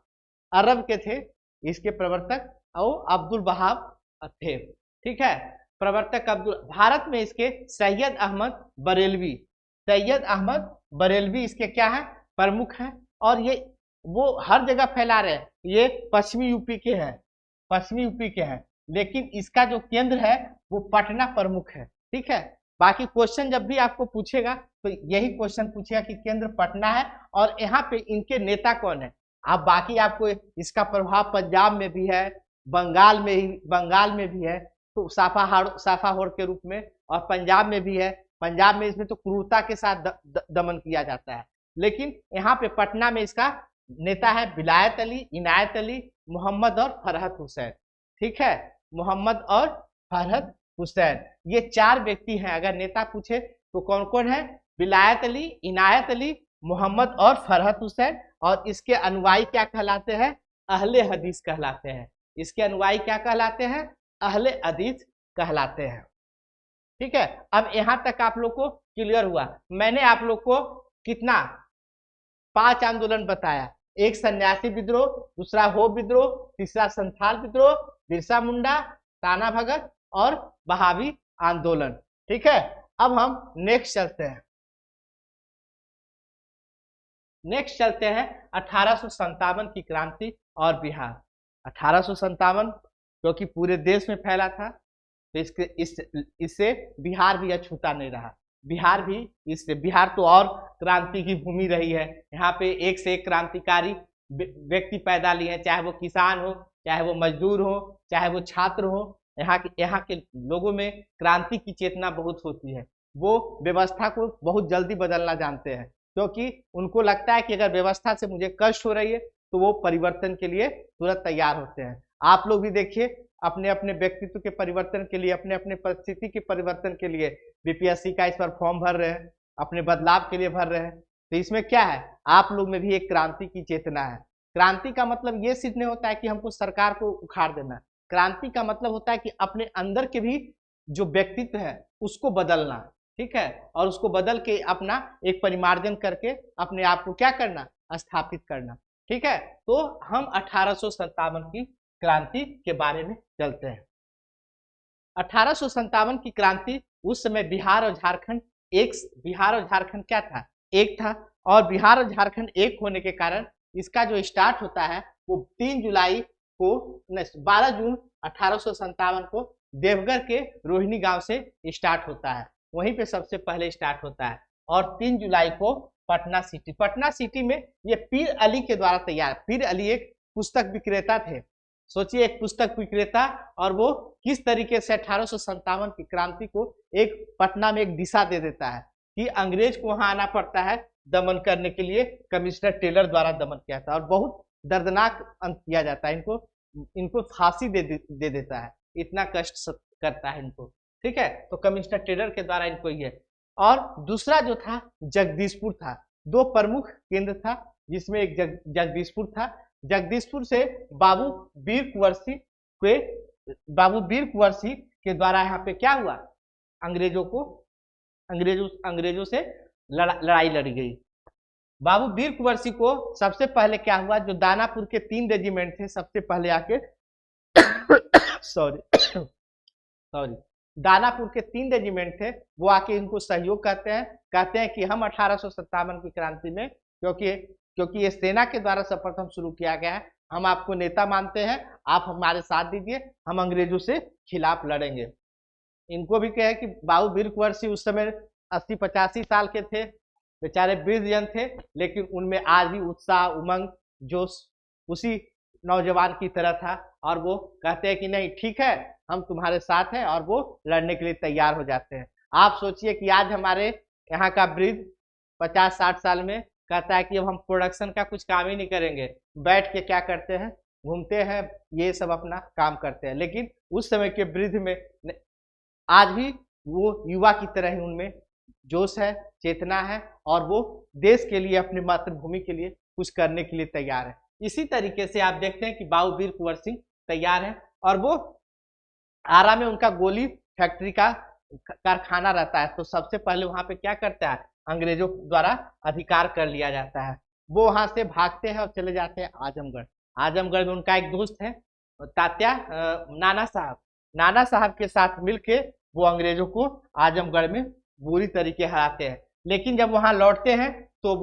अरब के थे। इसके प्रवर्तक और अब्दुल वहाब थे। ठीक है, प्रवर्तक भारत में इसके सैयद अहमद बरेलवी इसके क्या है? प्रमुख हैं। और ये वो हर जगह फैला रहे हैं। ये पश्चिमी यूपी के हैं, लेकिन इसका जो केंद्र है वो पटना प्रमुख है। ठीक है, बाकी क्वेश्चन जब भी आपको पूछेगा तो यही क्वेश्चन पूछेगा कि केंद्र पटना है और यहाँ पे इनके नेता कौन है। अब बाकी आपको इसका प्रभाव पंजाब में भी है, बंगाल में भी है, तो साफाहोर के रूप में, और पंजाब में भी है। पंजाब में इसमें तो क्रूरता के साथ दमन किया जाता है, लेकिन यहाँ पे पटना में इसका नेता है विलायत अली, इनायत अली, मोहम्मद और फरहत हुसैन। ठीक है, मोहम्मद और फरहत हुसैन, ये 4 व्यक्ति हैं। अगर नेता पूछे तो कौन कौन है? विलायत अली, इनायत अली, मोहम्मद और फरहत हुसैन। और इसके अनुयायी क्या कहलाते हैं? अहले हदीस कहलाते हैं। इसके अनुयायी क्या कहलाते हैं? अहले हदीस कहलाते हैं। ठीक है, अब यहां तक आप लोग को क्लियर हुआ। मैंने आप लोग को कितना 5 आंदोलन बताया। एक सन्यासी विद्रोह, दूसरा हो विद्रोह, तीसरा संथाल विद्रोह, बिरसा मुंडा, ताना भगत और बहावी आंदोलन। ठीक है, अब हम नेक्स्ट चलते हैं 1857 की क्रांति और बिहार। 1857 क्योंकि पूरे देश में फैला था, तो इससे बिहार भी अछूता नहीं रहा। बिहार तो और क्रांति की भूमि रही है। यहाँ पे एक से एक क्रांतिकारी व्यक्ति पैदा लिए हैं, चाहे वो किसान हो, चाहे वो मजदूर हो, चाहे वो छात्र हो। यहाँ के लोगों में क्रांति की चेतना बहुत होती है। वो व्यवस्था को बहुत जल्दी बदलना जानते हैं, क्योंकि उनको लगता है कि अगर व्यवस्था से मुझे कष्ट हो रही है तो वो परिवर्तन के लिए तुरंत तैयार होते हैं। आप लोग भी देखिए, अपने अपने व्यक्तित्व के परिवर्तन के लिए, अपने अपने परिस्थिति के परिवर्तन के लिए बीपीएससी का इस पर फॉर्म भर रहे हैं, अपने बदलाव के लिए भर रहे हैं। तो इसमें क्या है, आप लोग में भी एक क्रांति की चेतना है। क्रांति का मतलब ये सिर्फ नहीं होता है कि हमको सरकार को उखाड़ देना। क्रांति का मतलब होता है कि अपने अंदर के भी जो व्यक्तित्व है उसको बदलना, ठीक है, और उसको बदल के अपना एक परिमार्जन करके अपने आप को क्या करना, स्थापित करना, ठीक है। तो हम 1857 की क्रांति के बारे में चलते हैं। 1857 की क्रांति, उस समय बिहार और झारखंड क्या था, एक था। और बिहार और झारखंड एक होने के कारण इसका जो स्टार्ट होता है वो 3 जुलाई को 12 जून 1857 को देवघर के रोहिणी गांव से स्टार्ट होता है। वहीं पे सबसे पहले स्टार्ट होता है। और 3 जुलाई को पटना सिटी में ये पीर अली के द्वारा तैयार। पीर अली एक पुस्तक विक्रेता थे। सोचिए, एक पुस्तक विक्रेता, और वो किस तरीके से 1857 की क्रांति को एक पटना में एक दिशा दे देता है कि अंग्रेज को वहां आना पड़ता है दमन करने के लिए। कमिश्नर टेलर द्वारा दमन किया था और बहुत दर्दनाक अंत किया जाता है। इनको फांसी दे देता है, इतना कष्ट करता है इनको, ठीक है। तो कमिश्नर टेलर के द्वारा इनको ये। और दूसरा जो था जगदीशपुर था। 2 प्रमुख केंद्र था, जिसमें एक जगदीशपुर था। जगदीशपुर से बाबू वीर कुंवर सिंह के द्वारा यहाँ पे क्या हुआ, अंग्रेजों से लड़ाई लड़ी गई। बाबू वीर कुंवर सिंह को सबसे पहले क्या हुआ, जो दानापुर के 3 रेजिमेंट थे सबसे पहले आके सॉरी दानापुर के 3 रेजिमेंट थे, वो आके इनको सहयोग कहते हैं कि हम 1857 की क्रांति में, क्योंकि ये सेना के द्वारा सर्वप्रथम शुरू किया गया है, हम आपको नेता मानते हैं, आप हमारे साथ दीजिए, हम अंग्रेजों से खिलाफ लड़ेंगे। इनको भी कहे कि बाबू वीर कुंवर सिंह उस समय 80-85 साल के थे, बेचारे वृद्धजन थे, लेकिन उनमें आज भी उत्साह, उमंग, जोश उसी नौजवान की तरह था। और वो कहते हैं कि नहीं ठीक है, हम तुम्हारे साथ हैं, और वो लड़ने के लिए तैयार हो जाते हैं। आप सोचिए कि आज हमारे यहाँ का वृद्ध 50-60 साल में कहता है कि अब हम प्रोडक्शन का कुछ काम ही नहीं करेंगे, बैठ के क्या करते हैं, घूमते हैं, ये सब अपना काम करते हैं। लेकिन उस समय के वृद्ध में आज भी वो युवा की तरह ही उनमें जोश है, चेतना है, और वो देश के लिए, अपनी मातृभूमि के लिए कुछ करने के लिए तैयार है। इसी तरीके से आप देखते हैं कि बाबू वीर कुंवर सिंह तैयार है, और वो आरा में उनका गोली फैक्ट्री का कारखाना रहता है। तो सबसे पहले वहां पे क्या करता है, अंग्रेजों द्वारा अधिकार कर लिया जाता है। वो वहां से भागते हैं और चले जाते हैं आजमगढ़। आजमगढ़ में उनका एक दोस्त है तात्या नाना साहब के साथ मिलके वो अंग्रेजों को आजमगढ़ में बुरी तरीके हराते हैं। लेकिन जब वहां लौटते हैं तो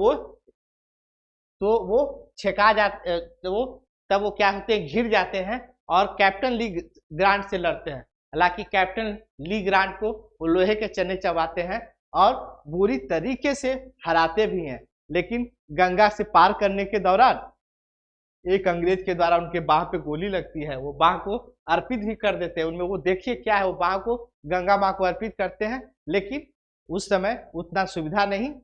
वो छेका जाते, तब वो क्या होते हैं, घिर जाते हैं और कैप्टन ली ग्रांट से लड़ते हैं। हालांकि कैप्टन ली ग्रांट को वो लोहे के चने चबाते हैं और बुरी तरीके से हराते भी हैं। लेकिन गंगा से पार करने के दौरान एक अंग्रेज के द्वारा उनके बाह पे गोली लगती है, वो बाह को अर्पित भी कर देते हैं। उनमें वो देखिए क्या है, वो बाह को गंगा माँ को अर्पित करते हैं। लेकिन उस समय उतना सुविधा नहीं,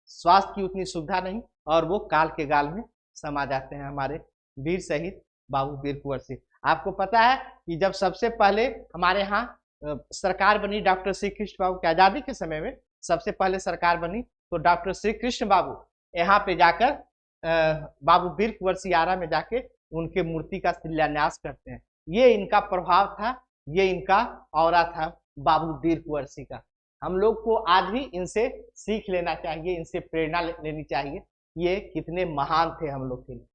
स्वास्थ्य की उतनी सुविधा नहीं, और वो काल के गाल में समा जाते हैं हमारे वीर शहीद बाबू वीर कुंवर सिंह। आपको पता है कि जब सबसे पहले हमारे यहाँ सरकार बनी, डॉक्टर श्री कृष्ण बाबू की आज़ादी के समय में सबसे पहले सरकार बनी, तो डॉक्टर श्री कृष्ण बाबू यहाँ पे जाकर बाबू वीर कुंवर सिंह आरा में जाके उनके मूर्ति का शिलान्यास करते हैं। ये इनका प्रभाव था, ये इनका औरा था बाबू वीर कुंवर सिंह का। हम लोग को आज भी इनसे सीख लेना चाहिए, इनसे प्रेरणा लेनी चाहिए। ये कितने महान थे हम लोग के लिए,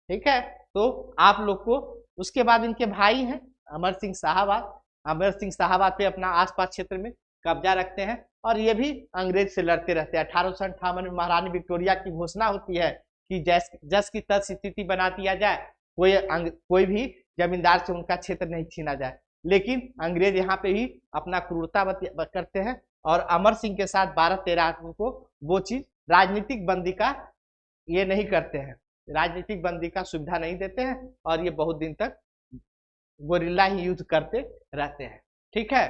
ठीक है। तो आप लोग को उसके बाद इनके भाई हैं अमर सिंह साहबाद पे अपना आसपास क्षेत्र में कब्जा रखते हैं, और ये भी अंग्रेज से लड़ते रहते हैं। 1858 में महारानी विक्टोरिया की घोषणा होती है कि जस की तस स्थिति बना दिया जाए, कोई भी जमींदार से उनका क्षेत्र नहीं छीना जाए। लेकिन अंग्रेज यहाँ पे भी अपना क्रूरता करते हैं और अमर सिंह के साथ 12-13 आदमी को वो चीज राजनीतिक बंदी का ये नहीं करते हैं, राजनीतिक बंदी का सुविधा नहीं देते हैं और ये बहुत दिन तक गोरिल्ला ही युद्ध करते रहते हैं। ठीक है,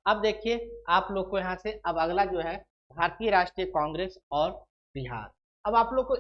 अब देखिए आप लोग को यहाँ से अब अगला जो है भारतीय राष्ट्रीय कांग्रेस और बिहार। अब आप लोग को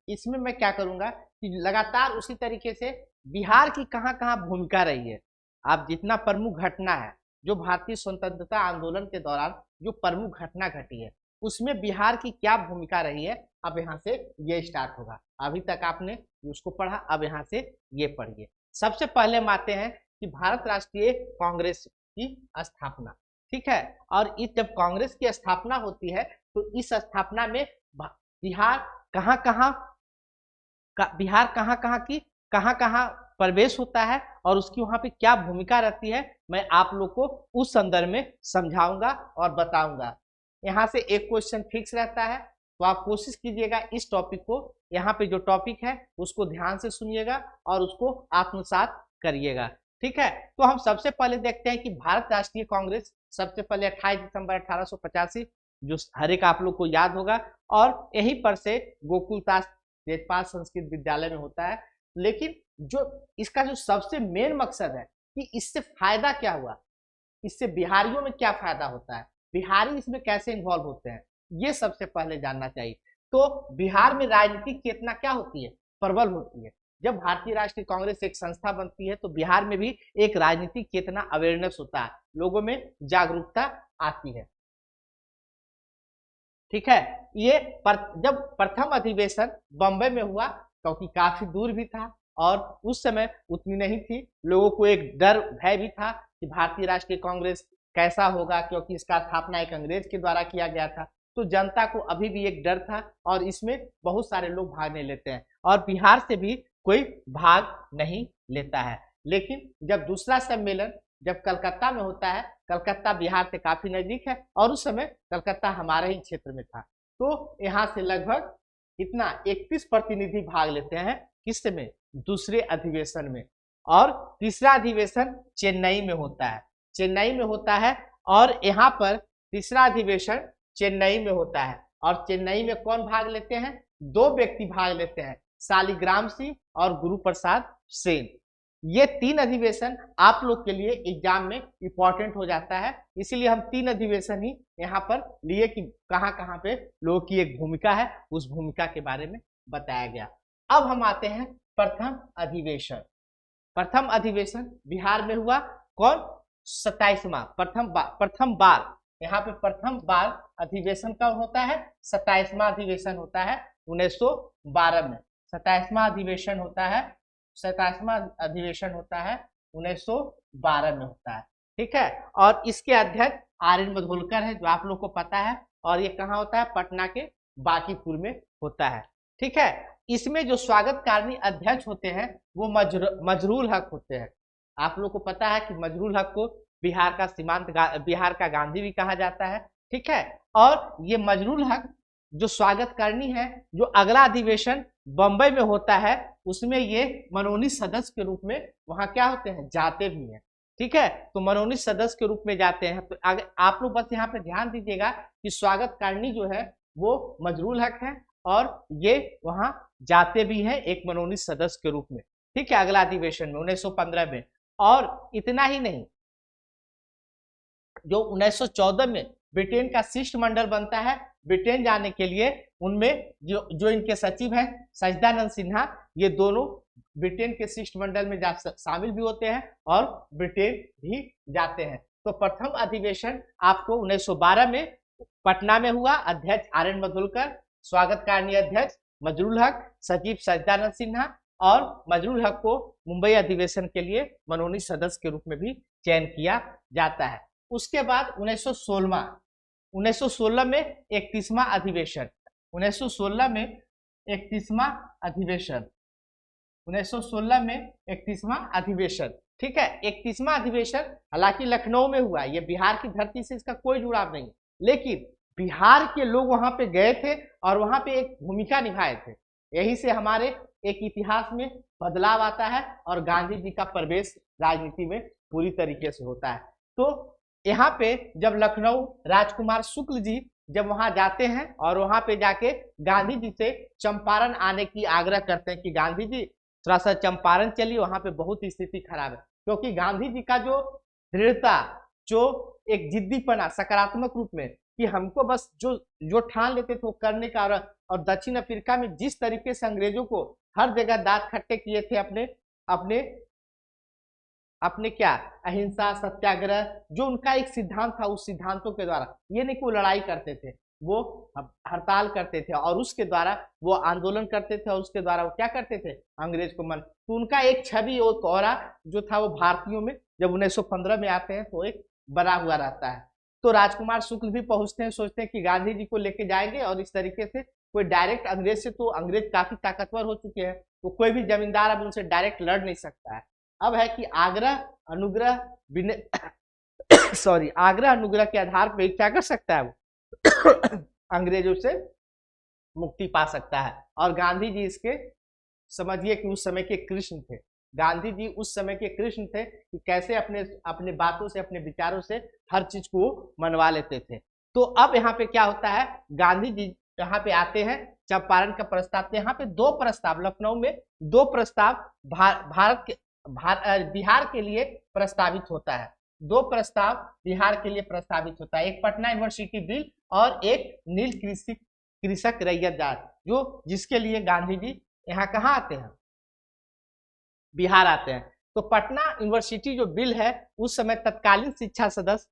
इसमें मैं क्या करूंगा कि लगातार उसी तरीके से बिहार की कहाँ कहाँ भूमिका रही है, आप जितना प्रमुख घटना है जो भारतीय स्वतंत्रता आंदोलन के दौरान जो प्रमुख घटना घटी है उसमें बिहार की क्या भूमिका रही है, अब यहाँ से ये स्टार्ट होगा। अभी तक आपने उसको पढ़ा, अब यहाँ से ये पढ़िए। सबसे पहले हम आते हैं कि भारत राष्ट्रीय कांग्रेस की स्थापना। ठीक है, और इस जब कांग्रेस की स्थापना होती है तो इस स्थापना में बिहार कहाँ कहाँ प्रवेश होता है और उसकी वहां पे क्या भूमिका रहती है, मैं आप लोग को उस संदर्भ में समझाऊंगा और बताऊंगा। यहाँ से एक क्वेश्चन फिक्स रहता है, तो आप कोशिश कीजिएगा इस टॉपिक को, यहाँ पे जो टॉपिक है उसको ध्यान से सुनिएगा और उसको आत्मसात करिएगा। ठीक है, तो हम सबसे पहले देखते हैं कि भारत राष्ट्रीय कांग्रेस सबसे पहले 28 दिसंबर 1885, जो हर एक आप लोग को याद होगा, और यहीं पर से गोकुलदास तेजपाल संस्कृत विद्यालय में होता है। लेकिन जो इसका जो सबसे मेन मकसद है कि इससे फायदा क्या हुआ, इससे बिहारियों में क्या फायदा होता है, बिहारी इसमें कैसे इन्वॉल्व होते हैं, ये सबसे पहले जानना चाहिए। तो बिहार में राजनीतिक चेतना क्या होती है, प्रबल होती है। जब भारतीय राष्ट्रीय कांग्रेस एक संस्था बनती है तो बिहार में भी एक राजनीतिक चेतना, अवेयरनेस होता है, लोगों में जागरूकता आती है। ठीक है, ये जब प्रथम अधिवेशन बंबई में हुआ, क्योंकि काफी दूर भी था और उस समय उतनी नहीं थी, लोगों को एक डर भय भी था कि भारतीय राष्ट्रीय कांग्रेस कैसा होगा, क्योंकि इसका स्थापना एक अंग्रेज के द्वारा किया गया था। तो जनता को अभी भी एक डर था और इसमें बहुत सारे लोग भाग नहीं लेते हैं और बिहार से भी कोई भाग नहीं लेता है। लेकिन जब दूसरा सम्मेलन जब कलकत्ता में होता है, कलकत्ता बिहार से काफी नजदीक है और उस समय कलकत्ता हमारे ही क्षेत्र में था, तो यहाँ से लगभग इतना 31 प्रतिनिधि भाग लेते हैं किस में, दूसरे अधिवेशन में। और तीसरा अधिवेशन चेन्नई में होता है, चेन्नई में होता है और यहाँ पर तीसरा अधिवेशन चेन्नई में होता है। और चेन्नई में कौन भाग लेते हैं, 2 व्यक्ति भाग लेते हैं, शालिग्राम सिंह और गुरु प्रसाद सेन। ये 3 अधिवेशन आप लोग के लिए एग्जाम में इंपॉर्टेंट हो जाता है, इसीलिए हम 3 अधिवेशन ही यहाँ पर लिए कि कहाँ कहाँ पे लोगों की एक भूमिका है, उस भूमिका के बारे में बताया गया। अब हम आते हैं प्रथम अधिवेशन। प्रथम अधिवेशन बिहार में हुआ, कौन, 27वां प्रथम बार यहाँ पे प्रथम बार अधिवेशन कब होता है, 27वां अधिवेशन होता है 1912 में। 27वां अधिवेशन होता है, 27वां अधिवेशन होता है 1912 में होता है। ठीक है, और इसके अध्यक्ष आर.एन. मधोलकर है, जो आप लोग को पता है, और ये कहाँ होता है, पटना के बांकीपुर में होता है। ठीक है, इसमें जो स्वागतकारिणी अध्यक्ष होते हैं वो मजरूल हक होते हैं। आप लोग को पता है कि मजरूल हक को बिहार का बिहार का गांधी भी कहा जाता है। ठीक है, और ये मजरूल हक जो स्वागतकारिणी है, जो अगला अधिवेशन बंबई में होता है उसमें ये मनोनीत सदस्य के रूप में वहां क्या होते हैं, जाते भी हैं। ठीक है, तो मनोनीत सदस्य के रूप में जाते हैं। तो आप लोग बस यहाँ पे ध्यान दीजिएगा कि स्वागतकारिणी जो है वो मजरूल हक है और ये वहां जाते भी हैं एक मनोनीत सदस्य के रूप में। ठीक है, अगला अधिवेशन में 1915 में। और इतना ही नहीं, जो 1914 में ब्रिटेन का शिष्टमंडल बनता है, ब्रिटेन जाने के लिए उनमें जो इनके सचिव हैं सच्चिदानंद सिन्हा, ये दोनों ब्रिटेन के शिष्टमंडल में शामिल भी होते हैं और ब्रिटेन भी जाते हैं। तो प्रथम अधिवेशन आपको 1912 में पटना में हुआ, अध्यक्ष आर.एन. मधोलकर, स्वागतकारिणी अध्यक्ष मजरूल हक, सचिव सच्चिदानंद सिन्हा, और मजरूल हक को मुंबई अधिवेशन के लिए मनोनीत सदस्य के रूप में भी चयन किया जाता है। उसके बाद 1916 में 31वां अधिवेशन, 1916 में 31वां अधिवेशन, 1916 में 31वां अधिवेशन। ठीक है, 31वां अधिवेशन हालांकि लखनऊ में हुआ, ये बिहार की धरती से इसका कोई जुड़ाव नहीं, लेकिन बिहार के लोग वहां पे गए थे और वहां पे एक भूमिका निभाए थे। यही से हमारे एक इतिहास में बदलाव आता है और गांधी जी का प्रवेश राजनीति में पूरी तरीके से होता है। तो यहाँ पे जब लखनऊ राजकुमार शुक्ल जी जब वहां जाते हैं और वहां पे जाके गांधी जी से चंपारण आने की आग्रह करते हैं कि गांधी जी थोड़ा सा चंपारण चलिए, वहां पे बहुत स्थिति खराब है। क्योंकि गांधी जी का जो दृढ़ता, जो एक जिद्दीपना सकारात्मक रूप में कि हमको बस जो जो ठान लेते थे वो करने का, और दक्षिण अफ्रीका में जिस तरीके से अंग्रेजों को हर जगह दांत खट्टे किए थे अपने अपने अपने क्या अहिंसा सत्याग्रह, जो उनका एक सिद्धांत था, उस सिद्धांतों के द्वारा ये नहीं कि वो लड़ाई करते थे, वो हड़ताल करते थे और उसके द्वारा वो आंदोलन करते थे और उसके द्वारा वो क्या करते थे, अंग्रेज को मन। तो उनका एक छवि और कोहरा जो था वो भारतीयों में जब 1915 में आते हैं तो एक बना हुआ रहता है। तो राजकुमार शुक्ल भी पहुंचते हैं, सोचते हैं कि गांधी जी को लेके जाएंगे और इस तरीके से कोई डायरेक्ट अंग्रेज से, तो अंग्रेज काफी ताकतवर हो चुके हैं, तो कोई भी जमींदार अब उनसे डायरेक्ट लड़ नहीं सकता है। अब है कि आग्रह अनुग्रह आग्रह अनुग्रह के आधार पर क्या कर सकता है वो अंग्रेजों से मुक्ति पा सकता है। और गांधी जी इसके समझिए कि उस समय के कृष्ण थे, गांधी जी उस समय के कृष्ण थे कि कैसे अपने अपने बातों से, अपने विचारों से हर चीज को मनवा लेते थे। तो अब यहाँ पे क्या होता है, गांधी जी यहाँ पे आते हैं, चंपारण का प्रस्ताव, तो यहाँ पे दो प्रस्ताव, लखनऊ में दो प्रस्ताव बिहार के लिए प्रस्तावित होता है, दो प्रस्ताव बिहार के लिए प्रस्तावित होता है, एक पटना यूनिवर्सिटी बिल और एक नील कृषक रैयत जाट, जो जिसके लिए गांधी जी यहाँ कहाँ आते हैं, बिहार आते हैं। तो पटना यूनिवर्सिटी जो बिल है, उस समय तत्कालीन शिक्षा सदस्य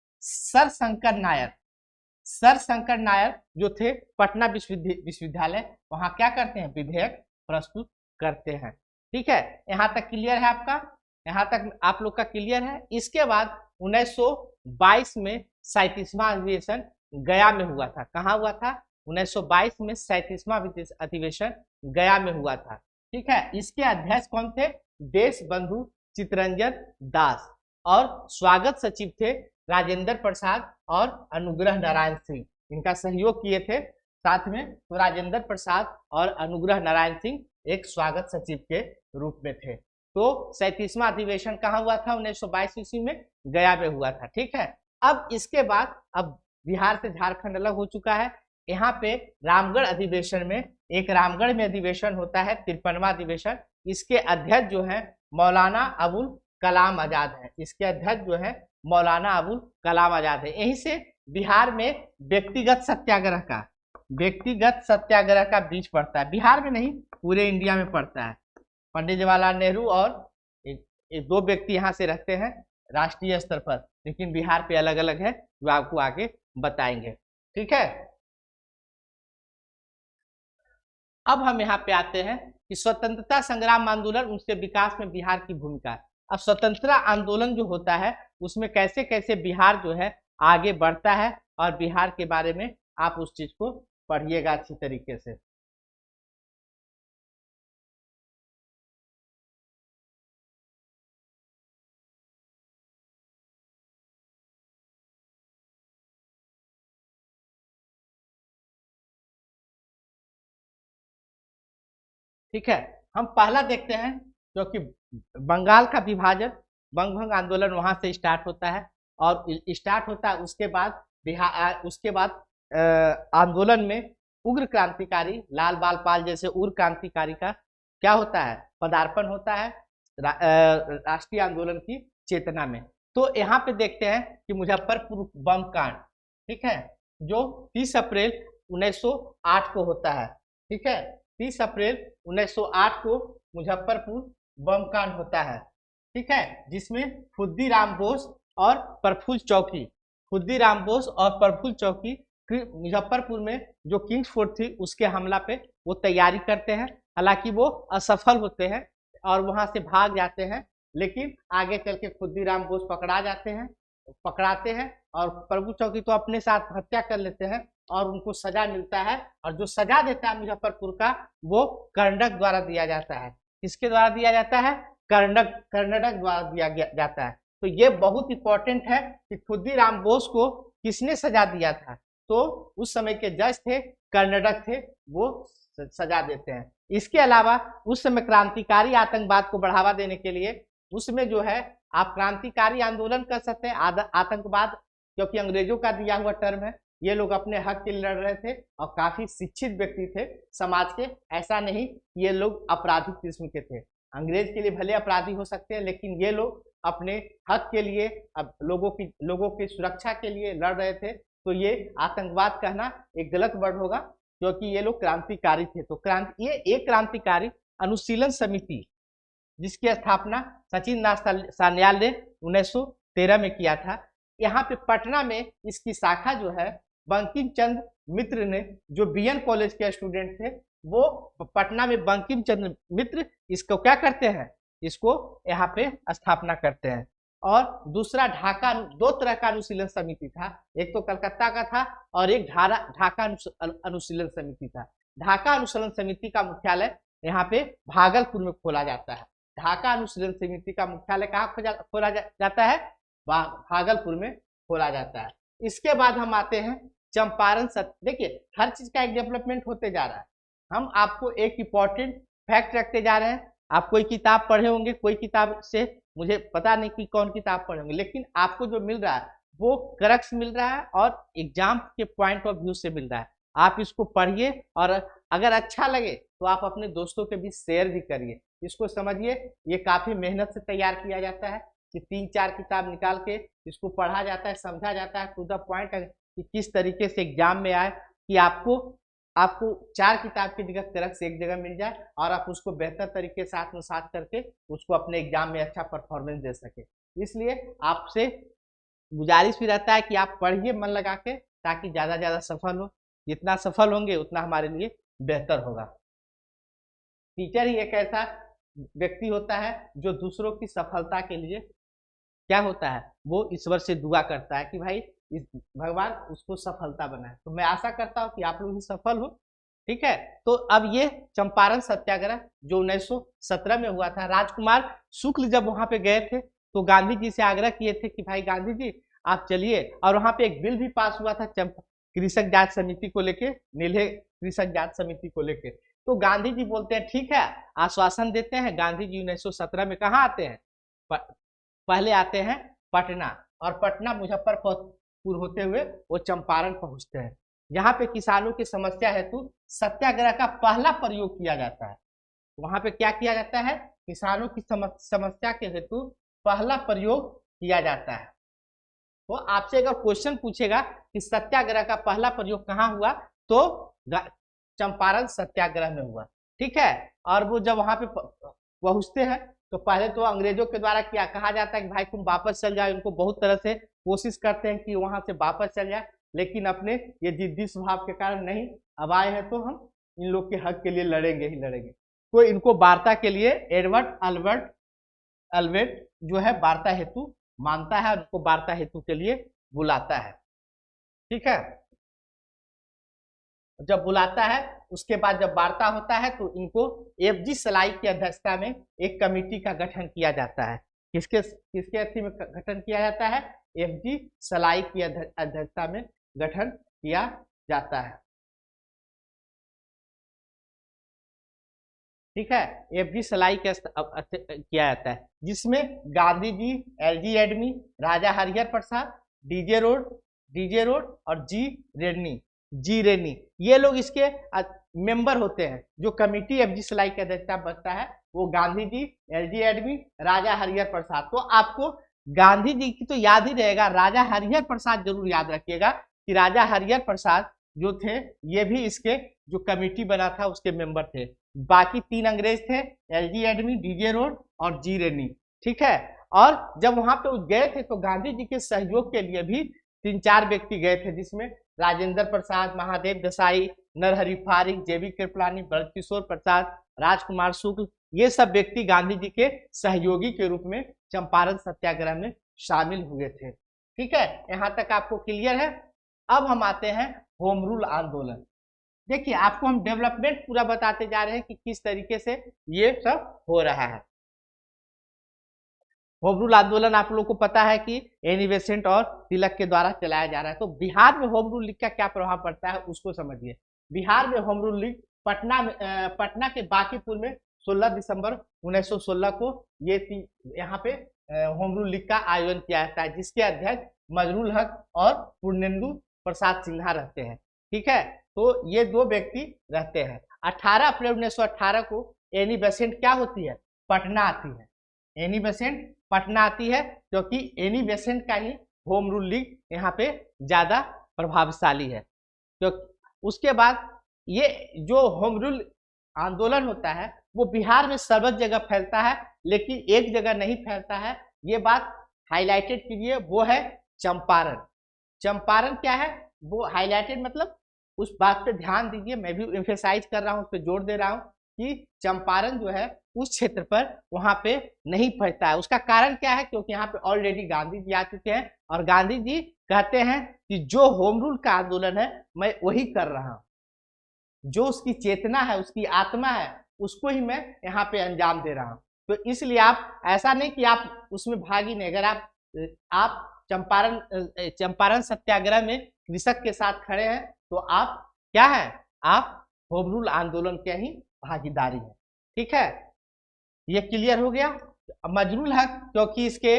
सर शंकर नायर जो थे पटना विश्वविद्यालय, वहां क्या करते हैं, विधेयक प्रस्तुत करते हैं। ठीक है, यहाँ तक क्लियर है आपका, यहाँ तक आप लोग का क्लियर है। इसके बाद 1922 में 37वां अधिवेशन गया में हुआ था। कहाँ हुआ था, 1922 में 37वां अधिवेशन गया में हुआ था। ठीक है, इसके अध्यक्ष कौन थे, देश बंधु चित्तरंजन दास, और स्वागत सचिव थे राजेंद्र प्रसाद और अनुग्रह नारायण सिंह, इनका सहयोग किए थे साथ में। तो राजेंद्र प्रसाद और अनुग्रह नारायण सिंह एक स्वागत सचिव के रूप में थे। तो 37वां अधिवेशन कहाँ हुआ था, 1922 ईस्वी में गया में हुआ था। ठीक है, अब इसके बाद अब बिहार से झारखंड अलग हो चुका है। यहाँ पे रामगढ़ अधिवेशन में, एक रामगढ़ में अधिवेशन होता है, 53वां अधिवेशन। इसके अध्यक्ष जो है मौलाना अबुल कलाम आजाद है, इसके अध्यक्ष जो है मौलाना अबुल कलाम आजाद है। यहीं से बिहार में व्यक्तिगत सत्याग्रह का बीज पड़ता है, बिहार में नहीं पूरे इंडिया में पड़ता है। पंडित जवाहरलाल नेहरू और एक दो व्यक्ति यहाँ से रहते हैं राष्ट्रीय स्तर पर, लेकिन बिहार पे अलग अलग है, जो आपको आगे बताएंगे। ठीक है, अब हम यहाँ पे आते हैं कि स्वतंत्रता संग्राम आंदोलन, उसके विकास में बिहार की भूमिका। अब स्वतंत्रता आंदोलन जो होता है उसमें कैसे कैसे बिहार जो है आगे बढ़ता है, और बिहार के बारे में आप उस चीज को पढ़िएगा अच्छी तरीके से। ठीक है, हम पहला देखते हैं, क्योंकि बंगाल का विभाजन, बंग आंदोलन वहां से स्टार्ट होता है, और स्टार्ट होता है उसके बाद बिहार, उसके बाद आंदोलन में उग्र क्रांतिकारी लाल बाल पाल जैसे उग्र क्रांतिकारी का क्या होता है, पदार्पण होता है राष्ट्रीय आंदोलन की चेतना में। तो यहाँ पे देखते हैं कि मुजफ्फरपुर बम कांड, ठीक है, जो 30 अप्रैल 1908 को होता है। ठीक है, 30 अप्रैल 1908 को मुजफ्फरपुर बम कांड होता है। ठीक है, जिसमें खुद्दीराम बोस और प्रफुल्ल चौकी मुजफ्फरपुर में जो किंग्स फोर्ट थी उसके हमला पे वो तैयारी करते हैं। हालांकि वो असफल होते हैं और वहां से भाग जाते हैं, लेकिन आगे चल के खुद्दीराम बोस पकड़ाते हैं और प्रभु चौकी तो अपने साथ हत्या कर लेते हैं और उनको सजा मिलता है। और जो सजा देता है मुजफ्फरपुर का, वो कर्नाटक द्वारा दिया जाता है। किसके द्वारा दिया जाता है, कर्नाटक द्वारा दिया जाता है। तो ये बहुत इंपॉर्टेंट है कि खुद्दीराम बोस को किसने सजा दिया था, तो उस समय के जज थे, कर्नाटक थे, वो सजा देते हैं। इसके अलावा उस समय क्रांतिकारी आतंकवाद को बढ़ावा देने के लिए उसमें जो है आप क्रांतिकारी आंदोलन कर सकते हैं। आतंकवाद क्योंकि अंग्रेजों का दिया हुआ टर्म है, ये लोग अपने हक के लिए लड़ रहे थे और काफी शिक्षित व्यक्ति थे समाज के, ऐसा नहीं ये लोग आपराधिक किस्म के थे। अंग्रेज के लिए भले अपराधी हो सकते हैं, लेकिन ये लोग अपने हक के लिए, अब लोगों की सुरक्षा के लिए लड़ रहे थे। तो ये आतंकवाद कहना एक गलत वर्ड होगा, क्योंकि ये लोग क्रांतिकारी थे। तो ये एक क्रांतिकारी अनुशीलन समिति जिसकी स्थापना सचिन नाथ सान्याल ने 1913 में किया था। यहाँ पे पटना में इसकी शाखा जो है बंकिम चंद्र मित्र ने, जो बीएन कॉलेज के स्टूडेंट थे, वो पटना में बंकिम चंद्र मित्र इसको क्या करते हैं, इसको यहाँ पे स्थापना करते हैं। और दूसरा ढाका, दो तरह का अनुशीलन समिति था, एक तो कलकत्ता का था और एक ढाका अनुशीलन समिति था। ढाका अनुशीलन समिति का मुख्यालय यहाँ पे भागलपुर में खोला जाता है। ढाका अनुशीलन समिति का मुख्यालय कहाँ खोला जाता है? भागलपुर में खोला जाता है। इसके बाद हम आते हैं चंपारण सत्याग्रह। देखिए हर चीज का एक डेवलपमेंट होते जा रहा है। हम आपको एक इम्पोर्टेंट फैक्ट रखते जा रहे हैं। आप कोई किताब पढ़े होंगे, कोई किताब से मुझे पता नहीं कि कौन किताब पढ़े होंगे, लेकिन आपको जो मिल रहा है वो करेक्ट मिल रहा है और एग्जाम के पॉइंट ऑफ व्यू से मिल रहा है। आप इसको पढ़िए और अगर अच्छा लगे तो आप अपने दोस्तों के बीच शेयर भी करिए। इसको समझिए, ये काफी मेहनत से तैयार किया जाता है कि 3-4 किताब निकाल के इसको पढ़ा जाता है, समझा जाता है टू द पॉइंट कि किस तरीके से एग्जाम में आए, कि आपको 4 किताब की जगह करेक्ट से एक जगह मिल जाए और आप उसको बेहतर तरीके से आत्मसात करके उसको अपने एग्जाम में अच्छा परफॉर्मेंस दे सके। इसलिए आपसे गुजारिश भी रहता है कि आप पढ़िए मन लगा के, ताकि ज़्यादा ज़्यादा सफल हो। जितना सफल होंगे उतना हमारे लिए बेहतर होगा। टीचर ही एक ऐसा व्यक्ति होता है जो दूसरों की सफलता के लिए क्या होता है, वो ईश्वर से दुआ करता है कि भाई भगवान उसको सफलता बनाए। तो मैं आशा करता हूँ कि आप लोग भी सफल हो। ठीक है, तो अब ये चंपारण सत्याग्रह जो 1917 में हुआ था, राजकुमार शुक्ल जब वहां पे गए थे तो गांधी जी से आग्रह किए थे कि भाई गांधी जी आप चलिए। और वहां पे एक बिल भी पास हुआ था कृषक जांच समिति को लेके, नीले कृषक जांच समिति को लेके। तो गांधी जी बोलते हैं ठीक है, आश्वासन देते हैं। गांधी जी 1917 में कहाँ आते हैं? पहले आते हैं पटना, और पटना मुजफ्फरपुर होते हुए वो चंपारण पहुंचते हैं। यहाँ पे किसानों की समस्या हेतु सत्याग्रह का पहला प्रयोग किया जाता है। वहां पे क्या किया जाता है? किसानों की समस्या के हेतु पहला प्रयोग किया जाता है। तो आपसे अगर क्वेश्चन पूछेगा कि सत्याग्रह का पहला प्रयोग कहाँ हुआ, तो चंपारण सत्याग्रह में हुआ। ठीक है, और वो जब वहां पे पहुंचते हैं तो पहले तो अंग्रेजों के द्वारा क्या कहा जाता है कि भाई तुम वापस चल जाओ। उनको बहुत तरह से कोशिश करते हैं कि वहां से वापस चल जाए, लेकिन अपने ये जिद्दी स्वभाव के कारण नहीं, अब आए हैं तो हम इन लोग के हक के लिए लड़ेंगे ही लड़ेंगे। तो इनको वार्ता के लिए एडवर्ड अल्बर्ट जो है वार्ता हेतु मानता है, उनको वार्ता हेतु के लिए बुलाता है। ठीक है, जब बुलाता है उसके बाद जब वार्ता होता है तो इनको एफजी सलाई की अध्यक्षता में एक कमेटी का गठन किया जाता है। किसके अर्थी में गठन किया जाता है? एफजी सलाई की अध्यक्षता में गठन किया जाता है। ठीक है, एफजी सलाई किया जाता है, जिसमें गांधी जी, एलजी एडमी, राजा हरिहर प्रसाद, डीजे रोड और जी रेनी ये लोग इसके मेंबर होते हैं। जो कमेटी एफजी सलाई की अध्यक्षता बनता है वो गांधी जी, एलजी एडमी, राजा हरिहर प्रसाद। तो आपको गांधी जी की तो याद ही रहेगा, राजा हरिहर प्रसाद जरूर याद रखिएगा कि राजा हरिहर प्रसाद जो थे ये भी इसके जो कमेटी बना था उसके मेंबर थे। बाकी 3 अंग्रेज थे, एलजी एडमी, डीजे रोड और जी रेनी। ठीक है, और जब वहां पे गए थे तो गांधी जी के सहयोग के लिए भी 3-4 व्यक्ति गए थे, जिसमें राजेंद्र प्रसाद, महादेव देसाई, नरहरि पारिक, जेबी कृपलानी, ब्रजकिशोर प्रसाद, राजकुमार शुक्ल, ये सब व्यक्ति गांधी जी के सहयोगी के रूप में चंपारण सत्याग्रह में शामिल हुए थे। ठीक है, यहाँ तक आपको क्लियर है। अब हम आते हैं होम रूल आंदोलन। देखिए आपको हम डेवलपमेंट पूरा बताते जा रहे हैं कि किस तरीके से ये सब हो रहा है। होम रूल आंदोलन आप लोगों को पता है कि एनी बेसेंट और तिलक के द्वारा चलाया जा रहा है। तो बिहार में होम रूल लीग का क्या प्रभाव पड़ता है उसको समझिए। बिहार में होम रूल लीग पटना के बांकीपुर में 16 दिसंबर 1916 को ये यहाँ पे होम रूल लीग का आयोजन किया जाता है, जिसके अध्यक्ष मजरूल हक और पूर्णेंदु प्रसाद सिन्हा रहते हैं। ठीक है, तो ये दो व्यक्ति रहते हैं। 18 अप्रैल 1918 को एनी बेसेंट क्या होती है, पटना आती है। एनी बेसेंट पटना आती है क्योंकि एनी बेसेंट का ही होम रूल लीग यहाँ पे ज्यादा प्रभावशाली है। तो उसके बाद ये जो होम रूल आंदोलन होता है वो बिहार में सर्वत्र जगह फैलता है, लेकिन एक जगह नहीं फैलता है। ये बात हाईलाइटेड कीजिए, वो है चंपारण। चंपारण क्या है, वो हाईलाइटेड मतलब उस बात पे ध्यान दीजिए, मैं भी एम्फेसाइज कर रहा हूँ, उस पर जोर दे रहा हूँ कि चंपारण जो है उस क्षेत्र पर वहां पे नहीं फैलता है। उसका कारण क्या है, क्योंकि यहाँ पे ऑलरेडी गांधी जी आ चुके हैं और गांधी जी कहते हैं कि जो होम रूल का आंदोलन है मैं वही कर रहा हूँ, जो उसकी चेतना है, उसकी आत्मा है, उसको ही मैं यहाँ पे अंजाम दे रहा हूँ। तो इसलिए आप ऐसा नहीं कि आप उसमें भाग ही नहीं, अगर आप चंपारण सत्याग्रह में कृषक के साथ खड़े हैं तो आप क्या है, आप होम रूल आंदोलन के ही भागीदारी है। ठीक है, ये क्लियर हो गया। मजरूल हक क्योंकि इसके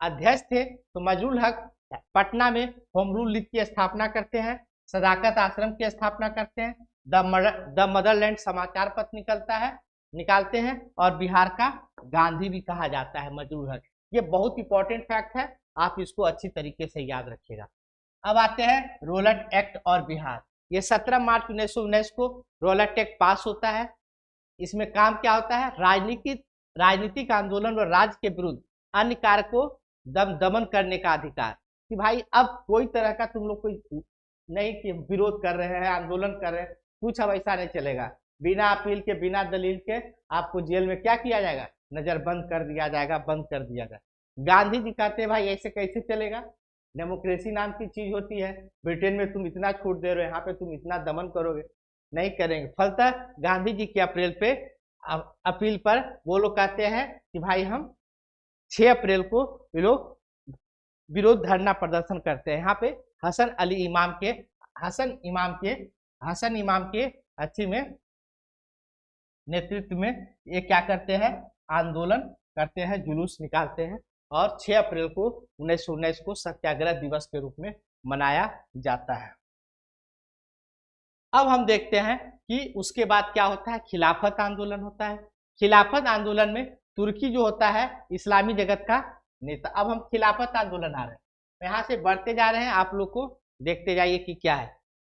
अध्यक्ष थे, तो मजरूल हक पटना में होम रूल लीग की स्थापना करते हैं, सदाकत आश्रम की स्थापना करते हैं, द मदरलैंड समाचार पत्र निकालते हैं और बिहार का गांधी भी कहा जाता है मजरूल हक। ये बहुत इंपॉर्टेंट फैक्ट है, आप इसको अच्छी तरीके से याद रखिएगा। अब आते हैं रोलट एक्ट और बिहार। ये 17 मार्च 1919 को रोलट एक्ट पास होता है। इसमें काम क्या होता है, राजनीतिक आंदोलन और राज्य के विरुद्ध अन्य कार्य को दमन करने का अधिकार। कि भाई अब कोई तरह का तुम लोग कोई नहीं कि विरोध कर रहे हैं, आंदोलन कर रहे हैं, कुछ अब ऐसा नहीं चलेगा। बिना अपील के, बिना दलील के आपको जेल में क्या किया जाएगा, नजरबंद कर दिया जाएगा, बंद कर दिया जाएगा। गांधी जी कहते हैं भाई ऐसे कैसे चलेगा, डेमोक्रेसी नाम की चीज होती है, ब्रिटेन में तुम इतना छूट दे रहे हो, यहाँ पे तुम इतना दमन करोगे, नहीं करेंगे। फलतः गांधी जी की अप्रैल पे अपील पर वो लोग कहते हैं कि भाई हम 6 अप्रैल को ये लोग विरोध धरना प्रदर्शन करते हैं। यहाँ पे हसन इमाम के अच्छी में नेतृत्व में ये क्या करते हैं, आंदोलन करते हैं, जुलूस निकालते हैं और 6 अप्रैल को 1919 को सत्याग्रह दिवस के रूप में मनाया जाता है। अब हम देखते हैं कि उसके बाद क्या होता है, खिलाफत आंदोलन होता है। खिलाफत आंदोलन में तुर्की जो होता है इस्लामी जगत का नेता। अब हम खिलाफत आंदोलन आ रहे हैं, यहाँ से बढ़ते जा रहे हैं, आप लोग को देखते जाइए कि क्या है।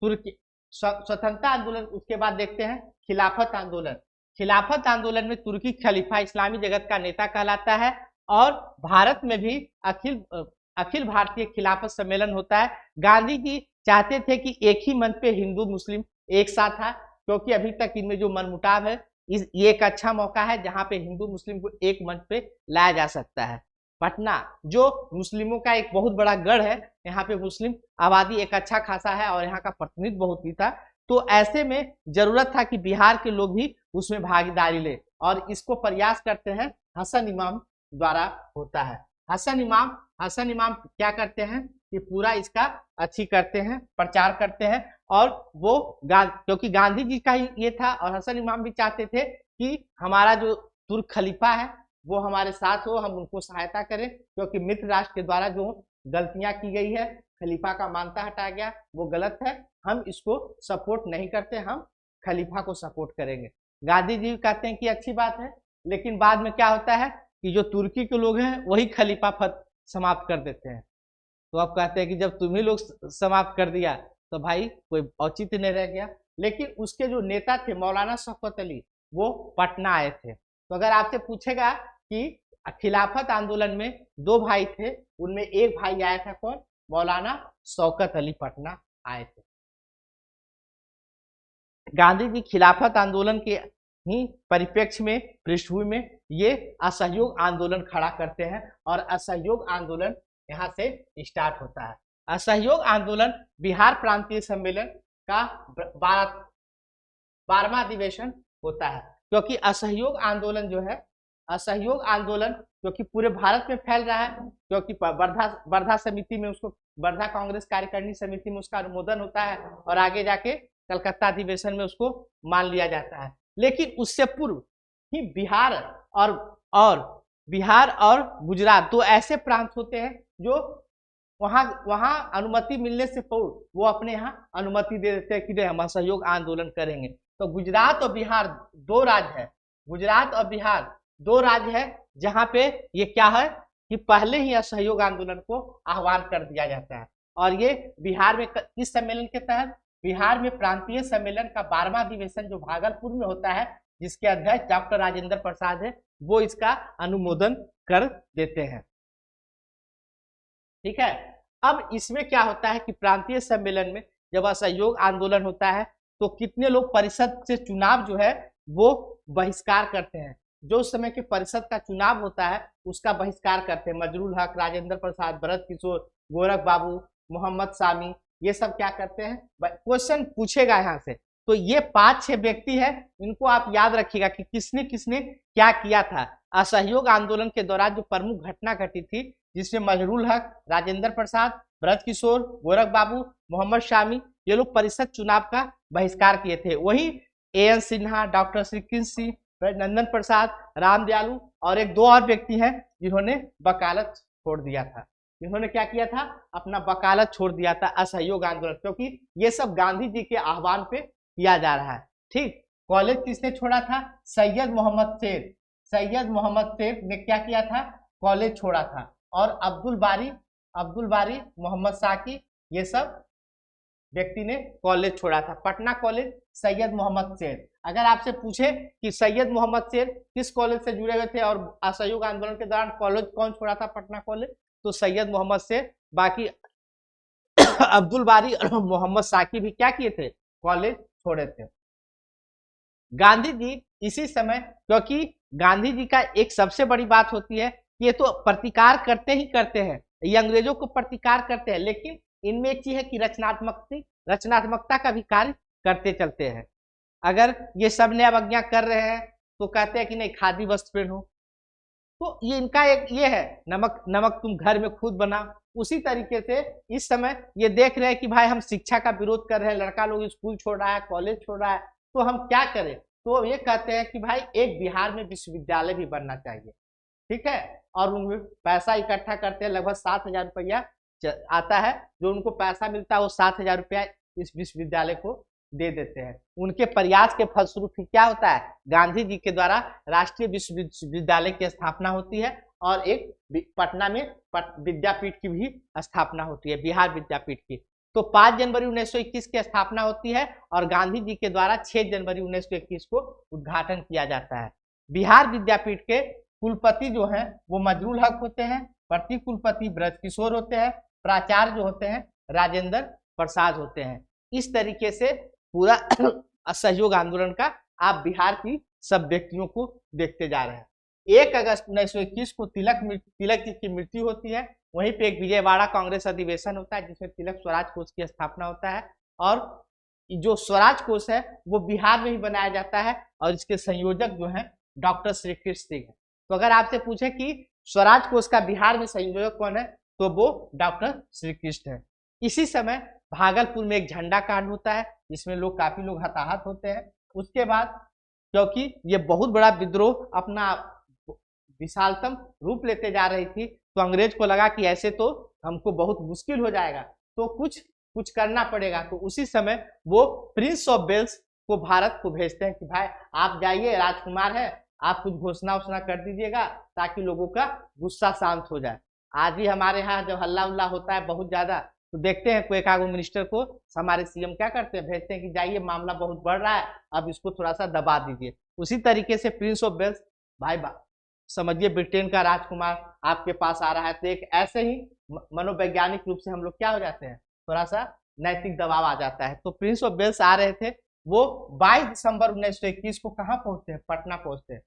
तुर्की स्वतंत्रता आंदोलन, उसके बाद देखते हैं खिलाफत आंदोलन। खिलाफत आंदोलन में तुर्की खलीफा इस्लामी जगत का नेता कहलाता है और भारत में भी अखिल भारतीय खिलाफत सम्मेलन होता है। गांधी जी चाहते थे कि एक ही मंच पे हिंदू मुस्लिम एक साथ था, क्योंकि अभी तक इनमें जो मनमुटाव है, ये एक अच्छा मौका है जहां पे हिंदू मुस्लिम को एक मंच पे लाया जा सकता है। पटना जो मुस्लिमों का एक बहुत बड़ा गढ़ है, यहाँ पे मुस्लिम आबादी एक अच्छा खासा है और यहाँ का प्रतिनिधित्व बहुत ही था। तो ऐसे में जरूरत था कि बिहार के लोग भी उसमें भागीदारी ले, और इसको प्रयास करते हैं हसन इमाम द्वारा होता है। हसन इमाम क्या करते हैं कि पूरा इसका अच्छी करते हैं, प्रचार करते हैं, और वो क्योंकि गांधी जी का ही ये था और हसन इमाम भी चाहते थे कि हमारा जो तुर्क खलीफा है वो हमारे साथ हो, हम उनको सहायता करें, क्योंकि मित्र राष्ट्र के द्वारा जो गलतियां की गई है, खलीफा का मानता हटाया गया, वो गलत है, हम इसको सपोर्ट नहीं करते, हम खलीफा को सपोर्ट करेंगे। गांधी जी कहते हैं कि अच्छी बात है, लेकिन बाद में क्या होता है कि जो तुर्की के लोग हैं वही खलीफा पद समाप्त कर देते हैं। तो आप कहते हैं कि जब तुम ही लोग समाप्त कर दिया तो भाई कोई औचित्य नहीं रह गया। लेकिन उसके जो नेता थे मौलाना शौकत अली, वो पटना आए थे। तो अगर आपसे पूछेगा कि खिलाफत आंदोलन में 2 भाई थे, उनमें एक भाई आया था, कौन, मौलाना शौकत अली पटना आए थे। गांधी जी खिलाफत आंदोलन के ही परिप्रेक्ष्य में, पृष्ठभूमि में ये असहयोग आंदोलन खड़ा करते हैं और असहयोग आंदोलन यहाँ से स्टार्ट होता है। असहयोग आंदोलन बिहार प्रांतीय सम्मेलन का 12वां अधिवेशन होता है, क्योंकि असहयोग आंदोलन जो है, असहयोग आंदोलन क्योंकि पूरे भारत में फैल रहा है, क्योंकि वर्धा समिति में उसको, वर्धा कांग्रेस कार्यकारिणी समिति में उसका अनुमोदन होता है और आगे जाके कलकत्ता अधिवेशन में उसको मान लिया जाता है। लेकिन उससे पूर्व ही और बिहार और गुजरात दो ऐसे प्रांत होते हैं जो वहां वहां अनुमति मिलने से पूर्व वो अपने यहाँ अनुमति दे देते हैं कि हम असहयोग आंदोलन करेंगे। तो गुजरात और बिहार दो राज्य है, गुजरात और बिहार दो राज्य है जहां पे ये क्या है कि पहले ही असहयोग आंदोलन को आह्वान कर दिया जाता है। और ये बिहार में इस सम्मेलन के तहत बिहार में प्रांतीय सम्मेलन का 12वां अधिवेशन जो भागलपुर में होता है, जिसके अध्यक्ष डॉक्टर राजेंद्र प्रसाद है, वो इसका अनुमोदन कर देते हैं। ठीक है। अब इसमें क्या होता है कि प्रांतीय सम्मेलन में जब असहयोग आंदोलन होता है तो कितने लोग परिषद से चुनाव जो है वो बहिष्कार करते हैं। जो उस समय के परिषद का चुनाव होता है उसका बहिष्कार करते हैं। मजरूल हक, राजेंद्र प्रसाद, भरत किशोर, गोरख बाबू, मोहम्मद शामी, ये सब क्या करते हैं, क्वेश्चन पूछेगा यहाँ से। तो ये 5-6 व्यक्ति है, इनको आप याद रखिएगा कि किसने किसने क्या किया था। असहयोग आंदोलन के दौरान जो प्रमुख घटना घटी थी जिसमें मजरूल हक, राजेंद्र प्रसाद, भरत किशोर, गोरख बाबू, मोहम्मद शामी ये लोग परिषद चुनाव का बहिष्कार किए थे। वही एएन सिन्हा, डॉक्टर श्री कृष्ण सिंह, नंदन प्रसाद, राम दयालु और एक दो और व्यक्ति हैं जिन्होंने वकालत छोड़ दिया था। इन्होंने क्या किया था, अपना वकालत छोड़ दिया था असहयोग आंदोलन, क्योंकि ये सब गांधी जी के आह्वान पे किया जा रहा है। ठीक। कॉलेज किसने छोड़ा था, सैयद मोहम्मद शेर। सैयद मोहम्मद शेर ने क्या किया था, कॉलेज छोड़ा था। और अब्दुल बारी, मोहम्मद साकी, ये सब व्यक्ति ने कॉलेज छोड़ा था। पटना कॉलेज सैयद मोहम्मद शेर। अगर आपसे पूछे कि सैयद मोहम्मद शेर किस कॉलेज से जुड़े हुए थे और असहयोग आंदोलन के दौरान कॉलेज कौन छोड़ा था, पटना कॉलेज, तो सैयद मोहम्मद शेर। बाकी अब्दुल बारी और मोहम्मद साकी भी क्या किए थे, कॉलेज छोड़े थे। गांधी जी इसी समय, क्योंकि गांधी जी का एक सबसे बड़ी बात होती है कि ये तो प्रतिकार करते ही करते हैं, ये अंग्रेजों को प्रतिकार करते हैं, लेकिन इनमें एक चीज है कि रचनात्मकता का भी कार्य करते चलते हैं। अगर ये सब ने अवज्ञा कर रहे हैं तो कहते हैं कि नहीं खादी वस्त्र पहनो, तो ये इनका एक ये है, नमक तुम घर में खुद बनाओ। उसी तरीके से इस समय ये देख रहे हैं कि भाई हम शिक्षा का विरोध कर रहे हैं, लड़का लोग स्कूल छोड़ रहा है, कॉलेज छोड़ रहा है, तो हम क्या करें। तो ये कहते हैं कि भाई एक बिहार में विश्वविद्यालय भी बनना चाहिए। ठीक है। और उनमें पैसा इकट्ठा करते हैं, लगभग 7,000 रुपया आता है, जो उनको पैसा मिलता है वो 7,000 रुपया इस विश्वविद्यालय को दे देते हैं। उनके प्रयास के फलस्वरूप क्या होता है, गांधी जी के द्वारा राष्ट्रीय विश्वविद्यालय की स्थापना होती है और एक पटना में विद्यापीठ की भी स्थापना होती है, बिहार विद्यापीठ की। तो 5 जनवरी 1921 की स्थापना होती है और गांधी जी के द्वारा 6 जनवरी 1921 को उद्घाटन किया जाता है। बिहार विद्यापीठ के कुलपति जो हैं वो मजरूल हक होते हैं, प्रति कुलपति ब्रज किशोर होते हैं, प्राचार्य जो होते हैं राजेंद्र प्रसाद होते हैं। इस तरीके से पूरा असहयोग आंदोलन का आप बिहार की सब व्यक्तियों को देखते जा रहे हैं। 1 अगस्त 1921 को तिलक जी की मृत्यु होती है। वहीं पे एक विजयवाड़ा कांग्रेस अधिवेशन होता है जिसमें तिलक स्वराज कोष की स्थापना होता है। और जो स्वराज कोष है वो बिहार में ही बनाया जाता है और इसके संयोजक जो है डॉक्टर श्री कृष्ण सिंह है। तो अगर आपसे पूछे कि स्वराज कोष का बिहार में संयोजक कौन है, तो वो डॉक्टर श्री कृष्ण है। इसी समय भागलपुर में एक झंडा कांड होता है जिसमें काफी लोग हताहत होते हैं। उसके बाद क्योंकि ये बहुत बड़ा विद्रोह अपना विशालतम रूप लेते जा रही थी, तो अंग्रेज को लगा कि ऐसे तो हमको बहुत मुश्किल हो जाएगा, तो कुछ करना पड़ेगा। तो उसी समय वो प्रिंस ऑफ वेल्स को भारत को भेजते हैं कि भाई आप जाइए, राजकुमार है, आप कुछ घोषणा कर दीजिएगा ताकि लोगों का गुस्सा शांत हो जाए। आज भी हमारे यहाँ जब हल्ला उल्ला होता है बहुत ज्यादा, तो देखते हैं कोई एक मिनिस्टर को हमारे सीएम क्या करते हैं, भेजते हैं कि जाइए मामला बहुत बढ़ रहा है, अब इसको थोड़ा सा दबा दीजिए। उसी तरीके से प्रिंस ऑफ वेल्स, भाई समझिए ब्रिटेन का राजकुमार आपके पास आ रहा है, तो एक ऐसे ही मनोवैज्ञानिक रूप से हम लोग क्या हो जाते हैं, थोड़ा सा नैतिक दबाव आ जाता है। तो प्रिंस ऑफ वेल्स आ रहे थे, वो 22 दिसंबर 1921 को कहाँ पहुंचते हैं, पटना पहुंचते हैं।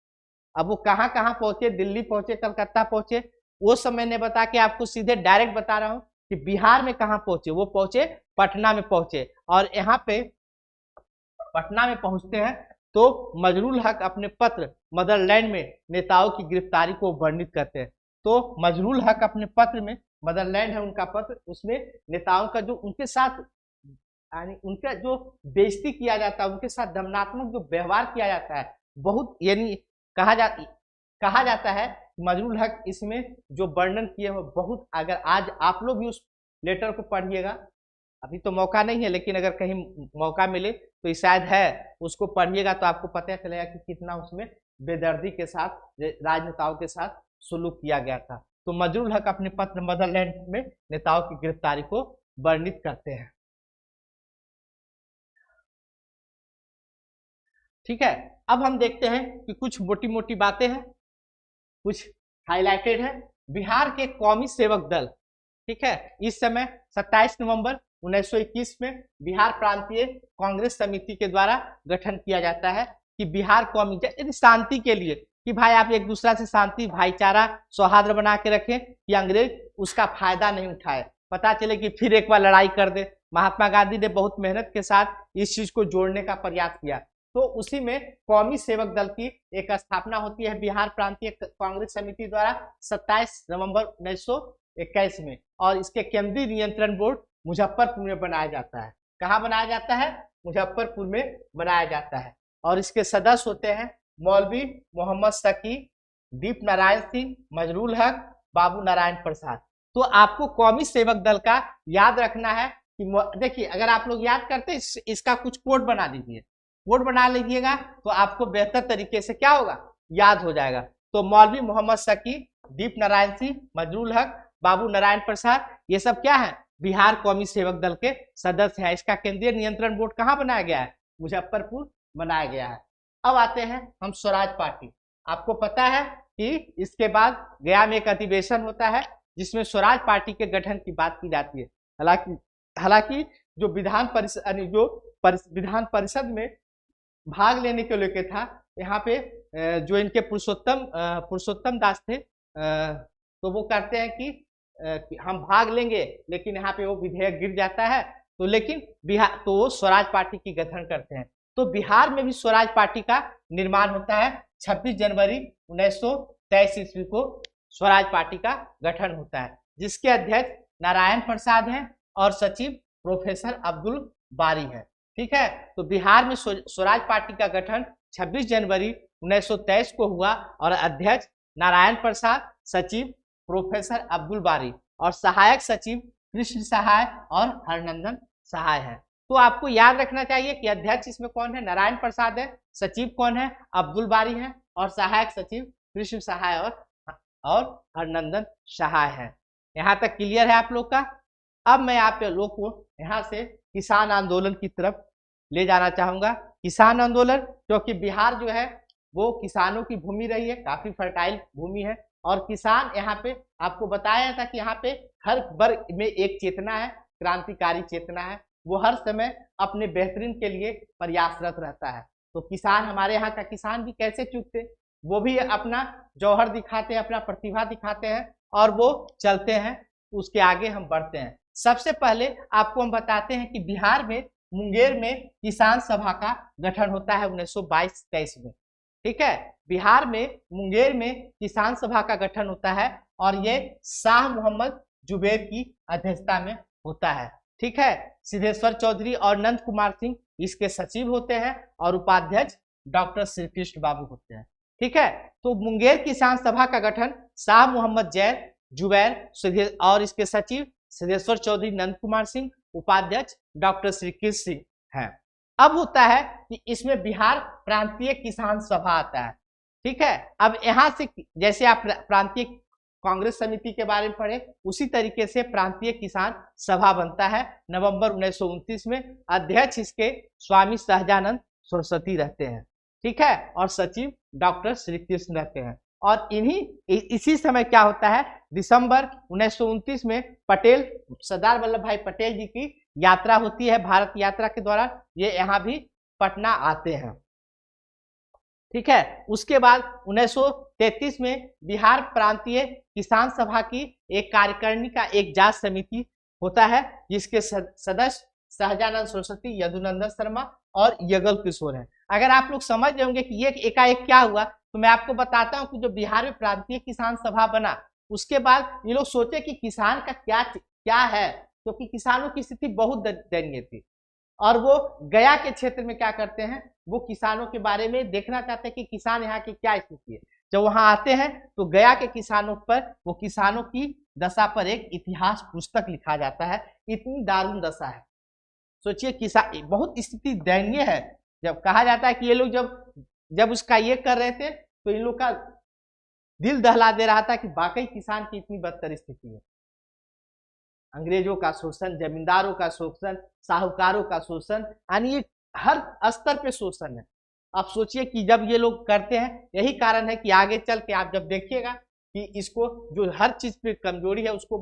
अब वो कहाँ पहुंचे, दिल्ली पहुंचे, कलकत्ता पहुंचे, वो सब मैंने बता के आपको सीधे डायरेक्ट बता रहा हूँ कि बिहार में कहाँ पहुंचे, वो पहुंचे पटना में पहुंचे। और यहाँ पे पटना में पहुंचते हैं तो मजरूल हक अपने पत्र मदरलैंड में नेताओं की गिरफ्तारी को वर्णित करते हैं। तो मजरूल हक अपने पत्र में, मदरलैंड है उनका पत्र, उसमें नेताओं का जो उनके साथ यानी उनका जो बेइज्जती किया जाता है, उनके साथ दमनात्मक जो व्यवहार किया जाता है, बहुत यानी कहा जाता है मजरूल हक इसमें जो वर्णन किए हो बहुत, अगर आज आप लोग भी उस लेटर को पढ़िएगा, अभी तो मौका नहीं है लेकिन अगर कहीं मौका मिले तो शायद है, उसको पढ़िएगा तो आपको पता चलेगा कि कितना उसमें बेदर्दी के साथ राजनेताओं के साथ सुलूक किया गया था। तो मजरूल हक अपने पत्र मदरलैंड में नेताओं की गिरफ्तारी को वर्णित करते हैं। ठीक है, अब हम देखते हैं कि कुछ मोटी मोटी बातें हैं, कुछ हाईलाइटेड है। बिहार के कौमी सेवक दल, ठीक है, इस समय 27 नवंबर 1921 में बिहार प्रांतीय कांग्रेस समिति के द्वारा गठन किया जाता है कि बिहार कौमी शांति के लिए, कि भाई आप एक दूसरा से शांति भाईचारा सौहार्द बना के रखें कि अंग्रेज उसका फायदा नहीं उठाए, पता चले कि फिर एक बार लड़ाई कर दे। महात्मा गांधी ने बहुत मेहनत के साथ इस चीज को जोड़ने का प्रयास किया, तो उसी में कौमी सेवक दल की एक स्थापना होती है बिहार प्रांतीय कांग्रेस समिति द्वारा 27 नवंबर 1921 में, और इसके केंद्रीय नियंत्रण बोर्ड मुजफ्फरपुर में बनाया जाता है। कहाँ बनाया जाता है? मुजफ्फरपुर में बनाया जाता है। और इसके सदस्य होते हैं मौलवी मोहम्मद शकी, दीप नारायण सिंह, मजरूल हक, बाबू नारायण प्रसाद। तो आपको कौमी सेवक दल का याद रखना है कि देखिए, अगर आप लोग याद करते इसका कुछ कोड बना दीजिए, कोड बना लीजिएगा तो आपको बेहतर तरीके से क्या होगा, याद हो जाएगा। तो मौलवी मोहम्मद शकी, दीप नारायण सिंह, मजरूल हक, बाबू नारायण प्रसाद, ये सब क्या है, बिहार कौमी सेवक दल के सदस्य है। इसका केंद्रीय नियंत्रण बोर्ड कहाँ बनाया गया है? मुजफ्फरपुर बनाया गया है। अब आते हैं हम स्वराज पार्टी। आपको पता है कि इसके बाद गया में एक अधिवेशन होता है जिसमें स्वराज पार्टी के गठन की बात की जाती है। हालांकि जो विधान परिषद में भाग लेने के लेके था, यहाँ पे जो इनके पुरुषोत्तम दास थे, तो वो कहते हैं कि हम भाग लेंगे, लेकिन यहाँ पे वो विधेयक गिर जाता है, तो लेकिन बिहार तो वो स्वराज पार्टी की गठन करते हैं। तो बिहार में भी स्वराज पार्टी का निर्माण होता है। 26 जनवरी 1923 ईस्वी को स्वराज पार्टी का गठन होता है, जिसके अध्यक्ष नारायण प्रसाद हैं और सचिव प्रोफेसर अब्दुल बारी है। ठीक है, तो बिहार में स्वराज पार्टी का गठन 26 जनवरी 1923 को हुआ और अध्यक्ष नारायण प्रसाद, सचिव प्रोफेसर अब्दुल बारी और सहायक सचिव कृष्ण सहाय और हरनंदन सहाय है। तो आपको याद रखना चाहिए कि अध्यक्ष इसमें कौन है? नारायण प्रसाद है, सचिव कौन है? अब्दुल बारी है, और सहायक सचिव कृष्ण सहाय और हरनंदन सहाय है। यहाँ तक क्लियर है आप लोग का? अब मैं आप लोग को यहाँ से किसान आंदोलन की तरफ ले जाना चाहूंगा। किसान आंदोलन, क्योंकि बिहार जो है वो किसानों की भूमि रही है, काफी फर्टाइल भूमि है, और किसान यहाँ पे आपको बताया था कि यहाँ पे हर वर्ग में एक चेतना है, क्रांतिकारी चेतना है, वो हर समय अपने बेहतरीन के लिए प्रयासरत रहता है। तो किसान, हमारे यहाँ का किसान भी कैसे चूकते, वो भी अपना जौहर दिखाते हैं, अपना प्रतिभा दिखाते हैं और वो चलते हैं, उसके आगे हम बढ़ते हैं। सबसे पहले आपको हम बताते हैं कि बिहार में मुंगेर में किसान सभा का गठन होता है 1922-23 में। ठीक है, बिहार में मुंगेर में किसान सभा का गठन होता है और ये शाह मोहम्मद जुबैर की अध्यक्षता में होता है। ठीक है, सिद्धेश्वर चौधरी और नंद कुमार सिंह इसके सचिव होते हैं और उपाध्यक्ष डॉक्टर श्री कृष्ण बाबू होते हैं। ठीक है, तो मुंगेर किसान सभा का गठन शाह मोहम्मद जुबैर और इसके सचिव सिद्धेश्वर चौधरी, नंद कुमार सिंह, उपाध्यक्ष डॉक्टर श्री कृष्ण सिंह है। अब होता है कि इसमें बिहार प्रांतीय किसान सभा आता है। ठीक है, अब यहाँ से जैसे आप प्रांतीय कांग्रेस समिति के बारे में पढ़े, उसी तरीके से प्रांतीय किसान सभा बनता है नवंबर 1929 में। अध्यक्ष इसके स्वामी सहजानंद सरस्वती रहते हैं। ठीक है, और सचिव डॉक्टर श्री कृष्ण रहते हैं। और इसी समय क्या होता है, दिसंबर 1929 में सरदार वल्लभ भाई पटेल जी की यात्रा होती है। भारत यात्रा के दौरान ये यहाँ भी पटना आते हैं। ठीक है, उसके बाद 1933 में बिहार प्रांतीय किसान सभा की एक कार्यकारिणी का एक जांच समिति होता है, जिसके सदस्य सहजानंद सरस्वती, यदुनंदन शर्मा और यगल किशोर हैं। अगर आप लोग समझ रहे होंगे कि ये एकाएक क्या हुआ, तो मैं आपको बताता हूँ कि जो बिहार में प्रांतीय किसान सभा बना, उसके बाद ये लोग सोचे कि किसान का क्या है, क्योंकि किसानों की स्थिति बहुत दयनीय थी। और वो गया के क्षेत्र में क्या करते हैं, वो किसानों के बारे में देखना चाहते हैं कि किसान यहाँ की क्या स्थिति है। जब वहां आते हैं तो गया के किसानों पर, वो किसानों की दशा पर एक इतिहास पुस्तक लिखा जाता है। इतनी दारुण दशा है, सोचिए किसान, बहुत स्थिति दयनीय है। जब कहा जाता है कि ये लोग जब जब उसका ये कर रहे थे तो इन लोग का दिल दहला दे रहा था कि वाकई किसान की इतनी बदतर स्थिति है। अंग्रेजों का शोषण, जमींदारों का शोषण, साहूकारों का शोषण, यानी ये हर स्तर पे शोषण है। आप सोचिए कि जब ये लोग करते हैं, यही कारण है कि आगे चल के आप जब देखिएगा कि इसको जो हर चीज पे कमजोरी है उसको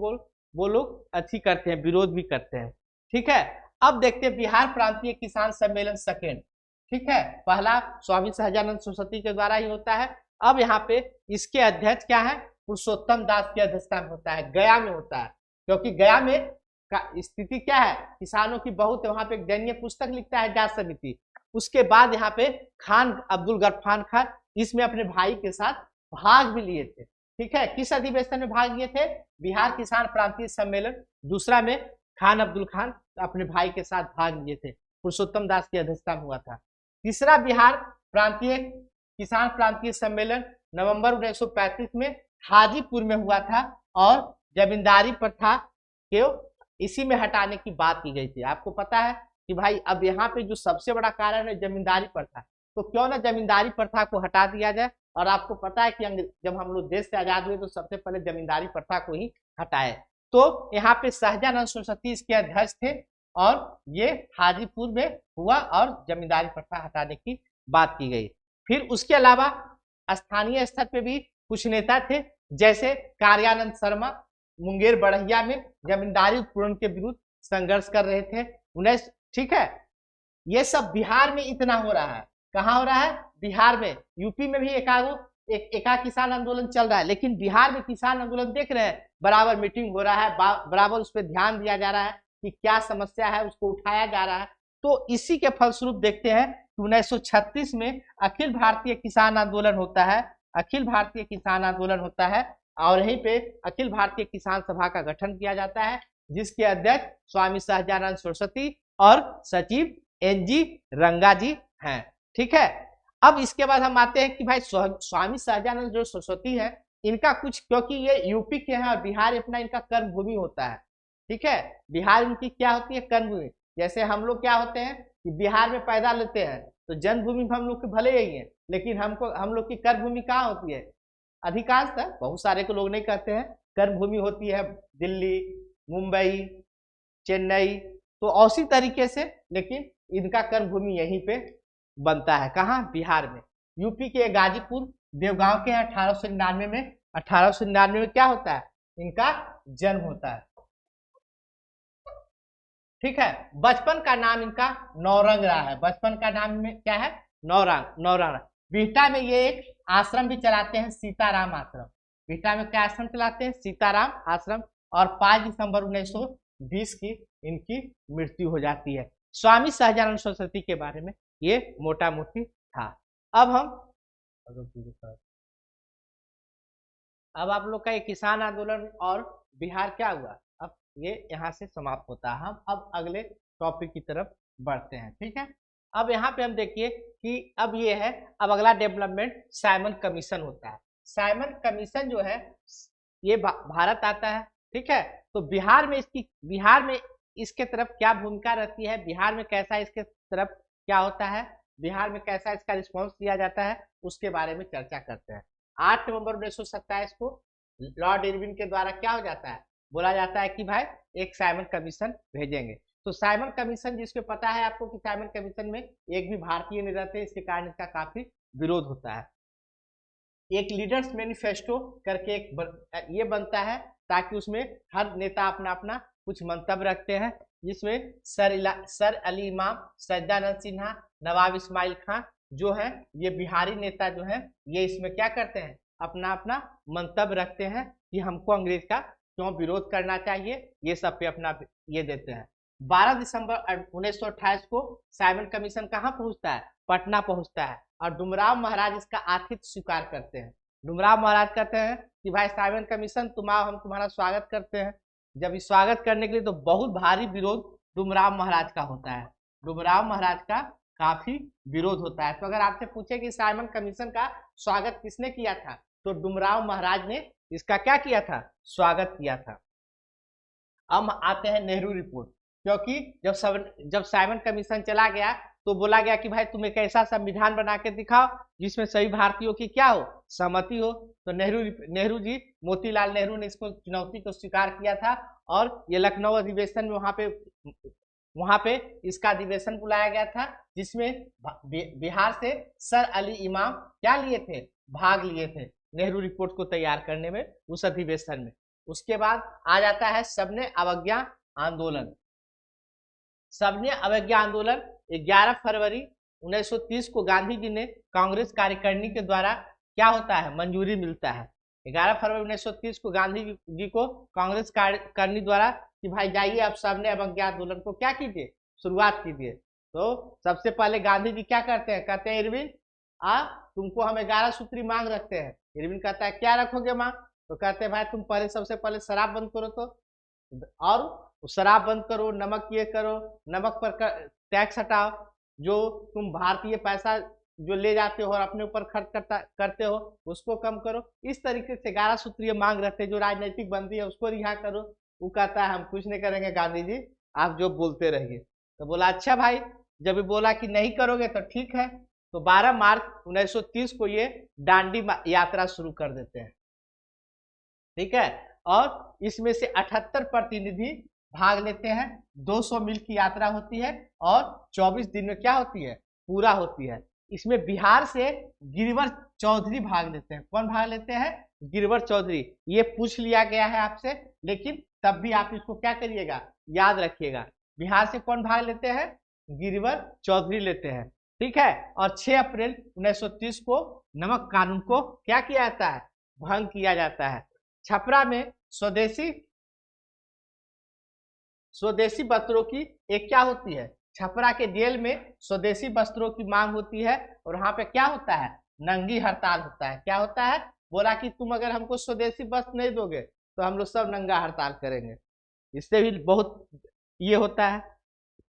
वो लोग अच्छी करते हैं, विरोध भी करते हैं। ठीक है, अब देखते हैं बिहार प्रांतीय किसान सम्मेलन सेकेंड। ठीक है, पहला स्वामी सहजानंद सरस्वती के द्वारा ही होता है। अब यहाँ पे इसके अध्यक्ष क्या है, पुरुषोत्तम दास की अध्यक्षता में होता है, गया में होता है। क्योंकि गया में का स्थिति क्या है, किसानों की बहुत है, वहां पे एक दयनीय पुस्तक लिखता है जाट समिति। उसके बाद यहाँ पे खान अब्दुल गफ्फार खान इसमें अपने भाई के साथ भाग भी लिए थे। ठीक है, किस अधिवेशन में भाग लिए थे, बिहार किसान प्रांतीय सम्मेलन दूसरा में खान अब्दुल खान अपने भाई के साथ भाग लिए थे, पुरुषोत्तम दास की अध्यक्षता में हुआ था। तीसरा बिहार प्रांतीय किसान प्रांतीय सम्मेलन नवंबर 1935 में हाजीपुर में हुआ था और जमींदारी प्रथा के इसी में हटाने की बात की गई थी। आपको पता है कि भाई अब यहाँ पे जो सबसे बड़ा कारण है जमींदारी प्रथा, तो क्यों ना जमींदारी प्रथा को हटा दिया जाए। और आपको पता है कि जब हम लोग देश से आजाद हुए तो सबसे पहले जमींदारी प्रथा को ही हटाए। तो यहाँ पे सहजानंद सरस्वती इसके अध्यक्ष थे और ये हाजीपुर में हुआ और जमींदारी प्रथा हटाने की बात की गई। फिर उसके अलावा स्थानीय स्तर पे भी कुछ नेता थे, जैसे कार्यानंद शर्मा मुंगेर बढ़िया में जमींदारी उत्पीड़न के विरुद्ध संघर्ष कर रहे थे 19। ठीक है, ये सब बिहार में इतना हो रहा है। कहाँ हो रहा है, बिहार में। यूपी में भी एका किसान आंदोलन चल रहा है, लेकिन बिहार में किसान आंदोलन देख रहे हैं, बराबर मीटिंग हो रहा है, बराबर उस पर ध्यान दिया जा रहा है कि क्या समस्या है उसको उठाया जा रहा है। तो इसी के फलस्वरूप देखते हैं 1936 में अखिल भारतीय किसान आंदोलन होता है, अखिल भारतीय किसान आंदोलन होता है और यहीं पे अखिल भारतीय किसान सभा का गठन किया जाता है, जिसके अध्यक्ष स्वामी सहजानंद सरस्वती और सचिव NG रंगा जी हैं। ठीक है, अब इसके बाद हम आते हैं कि भाई स्वामी सहजानंद जो सरस्वती है, इनका कुछ, क्योंकि ये यूपी के हैं और बिहार अपना इनका कर्म भूमि होता है। ठीक है, बिहार इनकी क्या होती है, कर्म भूमि। जैसे हम लोग क्या होते हैं कि बिहार में पैदा लेते हैं तो जन्मभूमि हम लोग के भले ही है, लेकिन हम लोग की कर्म भूमि कहाँ होती है, अधिकांशतः, बहुत सारे को लोग नहीं कहते हैं, कर्म भूमि होती है दिल्ली, मुंबई, चेन्नई। तो उसी तरीके से लेकिन इनका कर्म भूमि यहीं पे बनता है, कहाँ, बिहार में। यूपी के गाजीपुर देवगांव के 1899 में 1899 में क्या होता है, इनका जन्म होता है। ठीक है, बचपन का नाम इनका नौरंग रहा है, बचपन का नाम में क्या है, नौरंग। बिहटा में ये एक आश्रम भी चलाते हैं, सीताराम आश्रम। बिहटा में क्या आश्रम चलाते हैं, सीताराम आश्रम। और 5 दिसंबर 1920 की इनकी मृत्यु हो जाती है। स्वामी सहजानंद सरस्वती के बारे में ये मोटा मोटी था। अब आप लोग का ये किसान आंदोलन और बिहार क्या हुआ, अब ये यहाँ से समाप्त होता है। हम अब अगले टॉपिक की तरफ बढ़ते हैं। ठीक है, अब यहाँ पे हम देखिए कि अब ये है, अब अगला डेवलपमेंट साइमन कमीशन होता है। साइमन कमीशन जो है ये भारत आता है। ठीक है, तो बिहार में इसके तरफ क्या भूमिका रहती है, बिहार में कैसा इसके तरफ क्या होता है, बिहार में कैसा इसका रिस्पॉन्स दिया जाता है, उसके बारे में चर्चा करते हैं। 8 नवंबर 1927 को लॉर्ड इरविन के द्वारा क्या हो जाता है, बोला जाता है कि भाई एक साइमन कमीशन भेजेंगे। तो साइमन कमीशन, जिसको पता है आपको कि साइमन कमीशन में एक भी भारतीय नहीं रहते, इसके कारण इसका काफी विरोध होता है। एक लीडर्स मैनिफेस्टो करके एक ये बनता है, ताकि उसमें हर नेता अपना अपना कुछ मंतव्य रखते हैं, जिसमें सर अली इमाम, सज्जानंद सिन्हा, नवाब इस्माइल खां जो है, ये बिहारी नेता जो है, ये इसमें क्या करते हैं, अपना अपना मंतव्य रखते हैं कि हमको अंग्रेज का क्यों विरोध करना चाहिए, ये सब पे अपना ये देते हैं। 12 दिसंबर 1928 को साइमन कमीशन कहाँ पहुंचता है, पटना पहुंचता है, और डुमराव महाराज इसका आतिथ्य स्वीकार करते हैं। डुमराव महाराज कहते हैं कि भाई साइमन कमीशन तुम आओ, हम तुम्हारा स्वागत करते हैं। जब इस स्वागत करने के लिए तो बहुत भारी विरोध डुमराव महाराज का होता है। डुमराव महाराज का काफी विरोध होता है। तो अगर आपसे पूछे कि साइमन कमीशन का स्वागत किसने किया था, तो डुमराव महाराज ने इसका क्या किया था, स्वागत किया था। अब आते हैं नेहरू रिपोर्ट, क्योंकि जब साइमन कमीशन चला गया तो बोला गया कि भाई तुम एक ऐसा संविधान बना के दिखाओ जिसमें सभी भारतीयों की क्या हो, सहमति हो। तो नेहरू जी, मोतीलाल नेहरू ने इसको चुनौती को स्वीकार किया था और ये लखनऊ अधिवेशन में वहां पे इसका अधिवेशन बुलाया गया था, जिसमें बिहार से सर अली इमाम क्या लिए थे, भाग लिए थे नेहरू रिपोर्ट को तैयार करने में उस अधिवेशन में। उसके बाद आ जाता है सबने अवज्ञा आंदोलन। सबने अवज्ञा आंदोलन 11 फरवरी 1930 को गांधी जी ने कांग्रेस कार्यकारिणी के द्वारा क्या होता है, मंजूरी मिलता है। 11 फरवरी 1930 को गांधी जी को कांग्रेस कार्यकारिणी द्वारा कि भाई जाइए आप सबने अवज्ञा आंदोलन को क्या कीजिए, शुरुआत कीजिए। तो सबसे पहले गांधी जी क्या करते हैं, कहते हैं इरविन तुमको हम 11 सूत्री मांग रखते हैं। इरविन कहता है क्या रखोगे मांग, तो कहते हैं भाई तुम पहले सबसे पहले शराब बंद करो, तो और शराब बंद करो, नमक ये करो, नमक पर टैक्स हटाओ, जो तुम भारतीय पैसा जो ले जाते हो और अपने ऊपर खर्च करते हो उसको कम करो। इस तरीके से 11 सूत्रीय मांग रखते, जो राजनीतिक बंदी है उसको रिहा करो। वो कहता है हम कुछ नहीं करेंगे गांधी जी, आप जो बोलते रहिए। तो बोला अच्छा भाई, जब बोला कि नहीं करोगे तो ठीक है। तो 12 मार्च 1930 को ये दांडी यात्रा शुरू कर देते हैं, ठीक है। और इसमें से 78 प्रतिनिधि भाग लेते हैं। 200 मील की यात्रा होती है और 24 दिन में क्या होती है, पूरा होती है। इसमें बिहार से गिरिवर चौधरी भाग लेते हैं। कौन भाग लेते हैं, गिरिवर चौधरी। ये पूछ लिया गया है आपसे, लेकिन तब भी आप इसको क्या करिएगा, याद रखिएगा। बिहार से कौन भाग लेते हैं, गिरिवर चौधरी लेते हैं, ठीक है। और 6 अप्रैल 1930 को नमक कानून को क्या किया जाता है, भंग किया जाता है। छपरा में स्वदेशी वस्त्रों की एक क्या होती है, छपरा के जेल में स्वदेशी वस्त्रों की मांग होती है और वहां पे क्या होता है, नंगी हड़ताल होता है। क्या होता है, बोला कि तुम अगर हमको स्वदेशी वस्त्र नहीं दोगे तो हम लोग सब नंगा हड़ताल करेंगे। इससे भी बहुत ये होता है।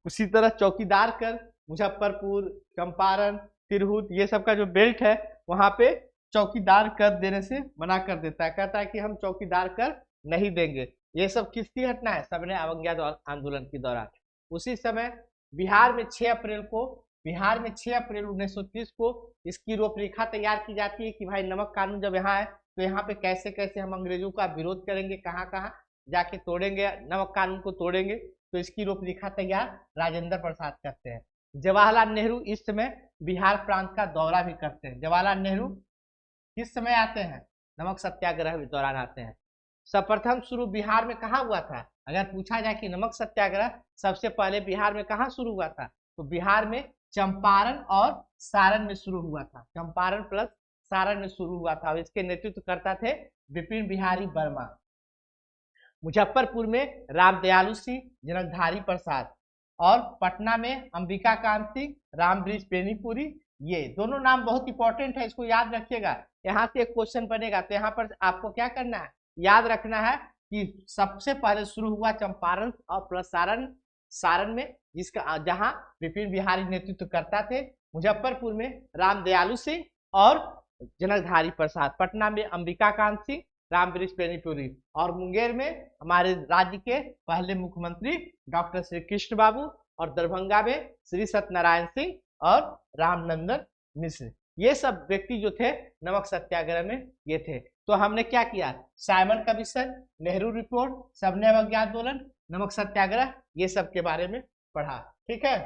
उसी तरह चौकीदार कर मुजफ्फरपुर, चंपारण, तिरहुत, ये सब का जो बेल्ट है वहां पे चौकीदार कर देने से मना कर देता है, कहता है कि हम चौकीदार कर नहीं देंगे। ये सब किसकी घटना है, सबने अवज्ञा आंदोलन के दौरान। उसी समय बिहार में 6 अप्रैल 1930 को इसकी रूपरेखा तैयार की जाती है कि भाई नमक कानून जब यहाँ है तो यहाँ पे कैसे कैसे हम अंग्रेजों का विरोध करेंगे, कहाँ कहाँ जाके तोड़ेंगे, नमक कानून को तोड़ेंगे। तो इसकी रूपरेखा तैयार राजेंद्र प्रसाद करते हैं। जवाहरलाल नेहरू इस समय बिहार प्रांत का दौरा भी करते हैं। जवाहरलाल नेहरू किस समय आते हैं, नमक सत्याग्रह के दौरान आते हैं। सर्वप्रथम शुरू बिहार में कहाँ हुआ था, अगर पूछा जाए कि नमक सत्याग्रह सबसे पहले बिहार में कहाँ शुरू हुआ था, तो बिहार में चंपारण और सारण में शुरू हुआ था। चंपारण प्लस सारण में शुरू हुआ था और इसके नेतृत्व करता थे विपिन बिहारी वर्मा। मुजफ्फरपुर में रामदयालु सिंह, जनकधारी प्रसाद, और पटना में अंबिका कांत सिंह, रामवृक्ष बेनीपुरी। ये दोनों नाम बहुत इंपॉर्टेंट है, इसको याद रखिएगा। यहाँ से एक क्वेश्चन बनेगा तो यहाँ पर आपको क्या करना है, याद रखना है कि सबसे पहले शुरू हुआ चंपारण और प्लस सारण में, जिसका जहां विपिन बिहारी नेतृत्व करता थे। मुजफ्फरपुर में रामदयालु सिंह और जनकधारी प्रसाद, पटना में अंबिका कांत सिंह, रामवृक्ष बेनीपुरी, और मुंगेर में हमारे राज्य के पहले मुख्यमंत्री डॉक्टर श्री कृष्ण बाबू, और दरभंगा में श्री सत्यनारायण सिंह और रामनंदन मिश्र। ये सब व्यक्ति जो थे नमक सत्याग्रह में ये थे। तो हमने क्या किया, साइमन कमीशन, नेहरू रिपोर्ट, सबने अवज्ञा आंदोलन, नमक सत्याग्रह, ये सब के बारे में पढ़ा, ठीक है।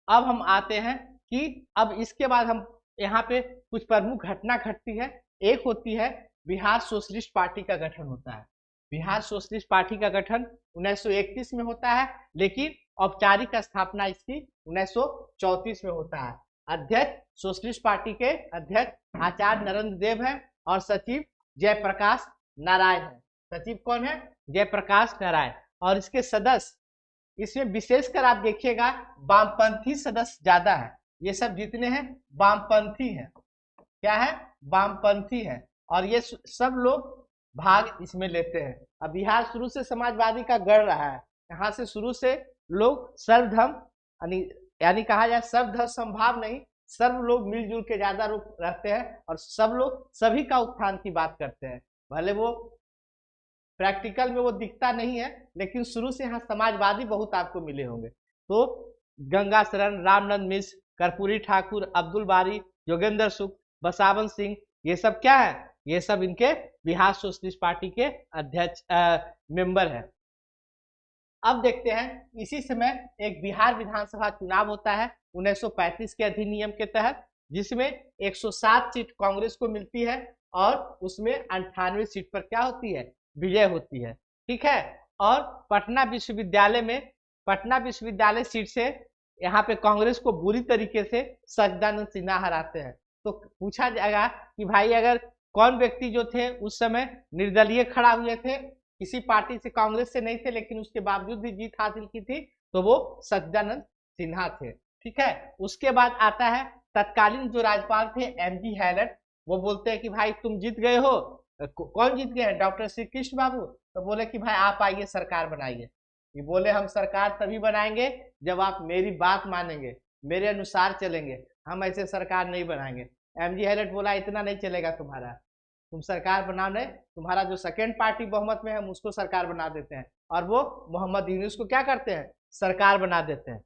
अब हम आते हैं कि अब इसके बाद हम यहाँ पे कुछ प्रमुख घटना घटती है। एक होती है बिहार सोशलिस्ट पार्टी का गठन होता है। बिहार सोशलिस्ट पार्टी का गठन 1931 में होता है, लेकिन औपचारिक स्थापना इसकी 1934 में होता है। अध्यक्ष सोशलिस्ट पार्टी के अध्यक्ष आचार्य नरेंद्र देव है और सचिव जयप्रकाश नारायण है। सचिव कौन है, जयप्रकाश नारायण। और इसके सदस्य, इसमें विशेषकर आप देखिएगा वामपंथी सदस्य ज्यादा है। ये सब जितने हैं वामपंथी हैं, क्या है, वामपंथी है, और ये सब लोग भाग इसमें लेते हैं। अब बिहार शुरू से समाजवादी का गढ़ रहा है, यहाँ से शुरू से लोग सर्वधर्म यानी यानी कहा जाए सर्वधर्म संभाव नहीं, सर्व लोग मिलजुल के ज्यादा लोग रहते हैं और सब लोग सभी का उत्थान की बात करते हैं। भले वो प्रैक्टिकल में वो दिखता नहीं है, लेकिन शुरू से यहाँ समाजवादी बहुत आपको मिले होंगे। तो गंगा शरण, रामनंद मिश्र, कर्पूरी ठाकुर, अब्दुल बारी, योगेंद्र सुख, बसावन सिंह, ये सब क्या है, ये सब इनके बिहार सोशलिस्ट पार्टी के अध्यक्ष मेंबर है। अब देखते हैं इसी समय एक बिहार विधानसभा चुनाव होता है 1935 के अधिनियम के तहत, जिसमें 107 सीट कांग्रेस को मिलती है और उसमें 98 सीट पर क्या होती है, विजय होती है। ठीक है, और पटना विश्वविद्यालय सीट से यहाँ पे कांग्रेस को बुरी तरीके से सच्चिदानंद सिन्हा हराते हैं। तो पूछा जाएगा कि भाई अगर कौन व्यक्ति जो थे उस समय निर्दलीय खड़ा हुए थे, किसी पार्टी से, कांग्रेस से नहीं थे, लेकिन उसके बावजूद भी जीत हासिल की थी, तो वो सच्चिदानंद सिन्हा थे। ठीक है, उसके बाद आता है तत्कालीन जो राज्यपाल थे एमजी हैलेट, वो बोलते हैं कि भाई तुम जीत गए हो। कौन जीत गए हैं, डॉक्टर श्री कृष्ण बाबू। तो बोले कि भाई आप आइए सरकार बनाइए। ये बोले हम सरकार तभी बनाएंगे जब आप मेरी बात मानेंगे, मेरे अनुसार चलेंगे, हम ऐसे सरकार नहीं बनाएंगे। एमजी हैलेट बोला इतना नहीं चलेगा तुम्हारा, तुम सरकार बनाओ, नहीं तुम्हारा जो सेकेंड पार्टी बहुमत में है हम उसको सरकार बना देते हैं। और वो मोहम्मद यूनुस को क्या करते हैं, सरकार बना देते हैं।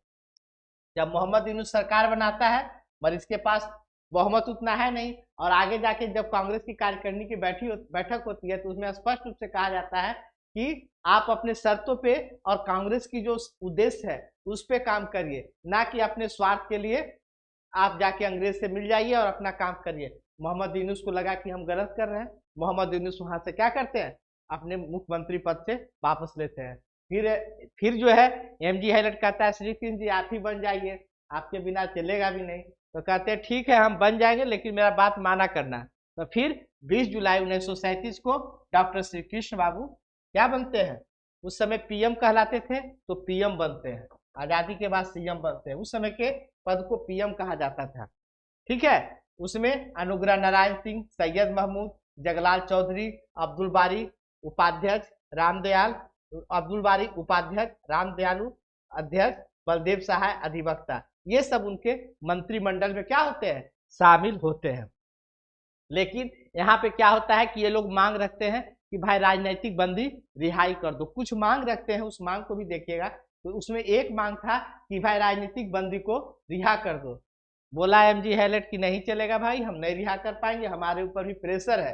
जब मोहम्मद यूनुस सरकार बनाता है, पर इसके पास बहुमत उतना है नहीं, और आगे जाके जब कांग्रेस की कार्यकारिणी की बैठक होती है तो उसमें स्पष्ट रूप से कहा जाता है कि आप अपने शर्तों पे और कांग्रेस की जो उद्देश्य है उस पे काम करिए, ना कि अपने स्वार्थ के लिए आप जाके अंग्रेज से मिल जाइए और अपना काम करिए। मोहम्मद यूनुस को लगा कि हम गलत कर रहे हैं, मोहम्मद यूनुस वहां से क्या करते हैं, अपने मुख्यमंत्री पद से वापस लेते हैं। फिर जो है एमजी हैलेट कहता है श्री कृष्ण जी आप ही बन जाइए, आपके बिना चलेगा भी नहीं। तो कहते हैं ठीक है हम बन जाएंगे, लेकिन मेरा बात माना करना। तो फिर 20 जुलाई 1937 को डॉक्टर श्री कृष्ण बाबू क्या बनते हैं, उस समय पीएम कहलाते थे, तो पीएम बनते हैं। आजादी के बाद सीएम बनते हैं, उस समय के पद को पीएम कहा जाता था। ठीक है, उसमें अनुग्रह नारायण सिंह, सैयद महमूद, जगलाल चौधरी, अब्दुल बारी उपाध्यक्ष, रामदयालु अध्यक्ष, बलदेव सहाय अधिवक्ता, ये सब उनके मंत्रिमंडल में क्या होते हैं, शामिल होते हैं। लेकिन यहाँ पे क्या होता है कि ये लोग मांग रखते हैं कि भाई राजनीतिक बंदी रिहाई कर दो। कुछ मांग रखते हैं, उस मांग को भी देखिएगा। तो उसमें एक मांग था कि भाई राजनीतिक बंदी को रिहा कर दो। बोला एमजी हैलेट कि नहीं चलेगा भाई, हम नहीं रिहा कर पाएंगे, हमारे ऊपर भी प्रेशर है।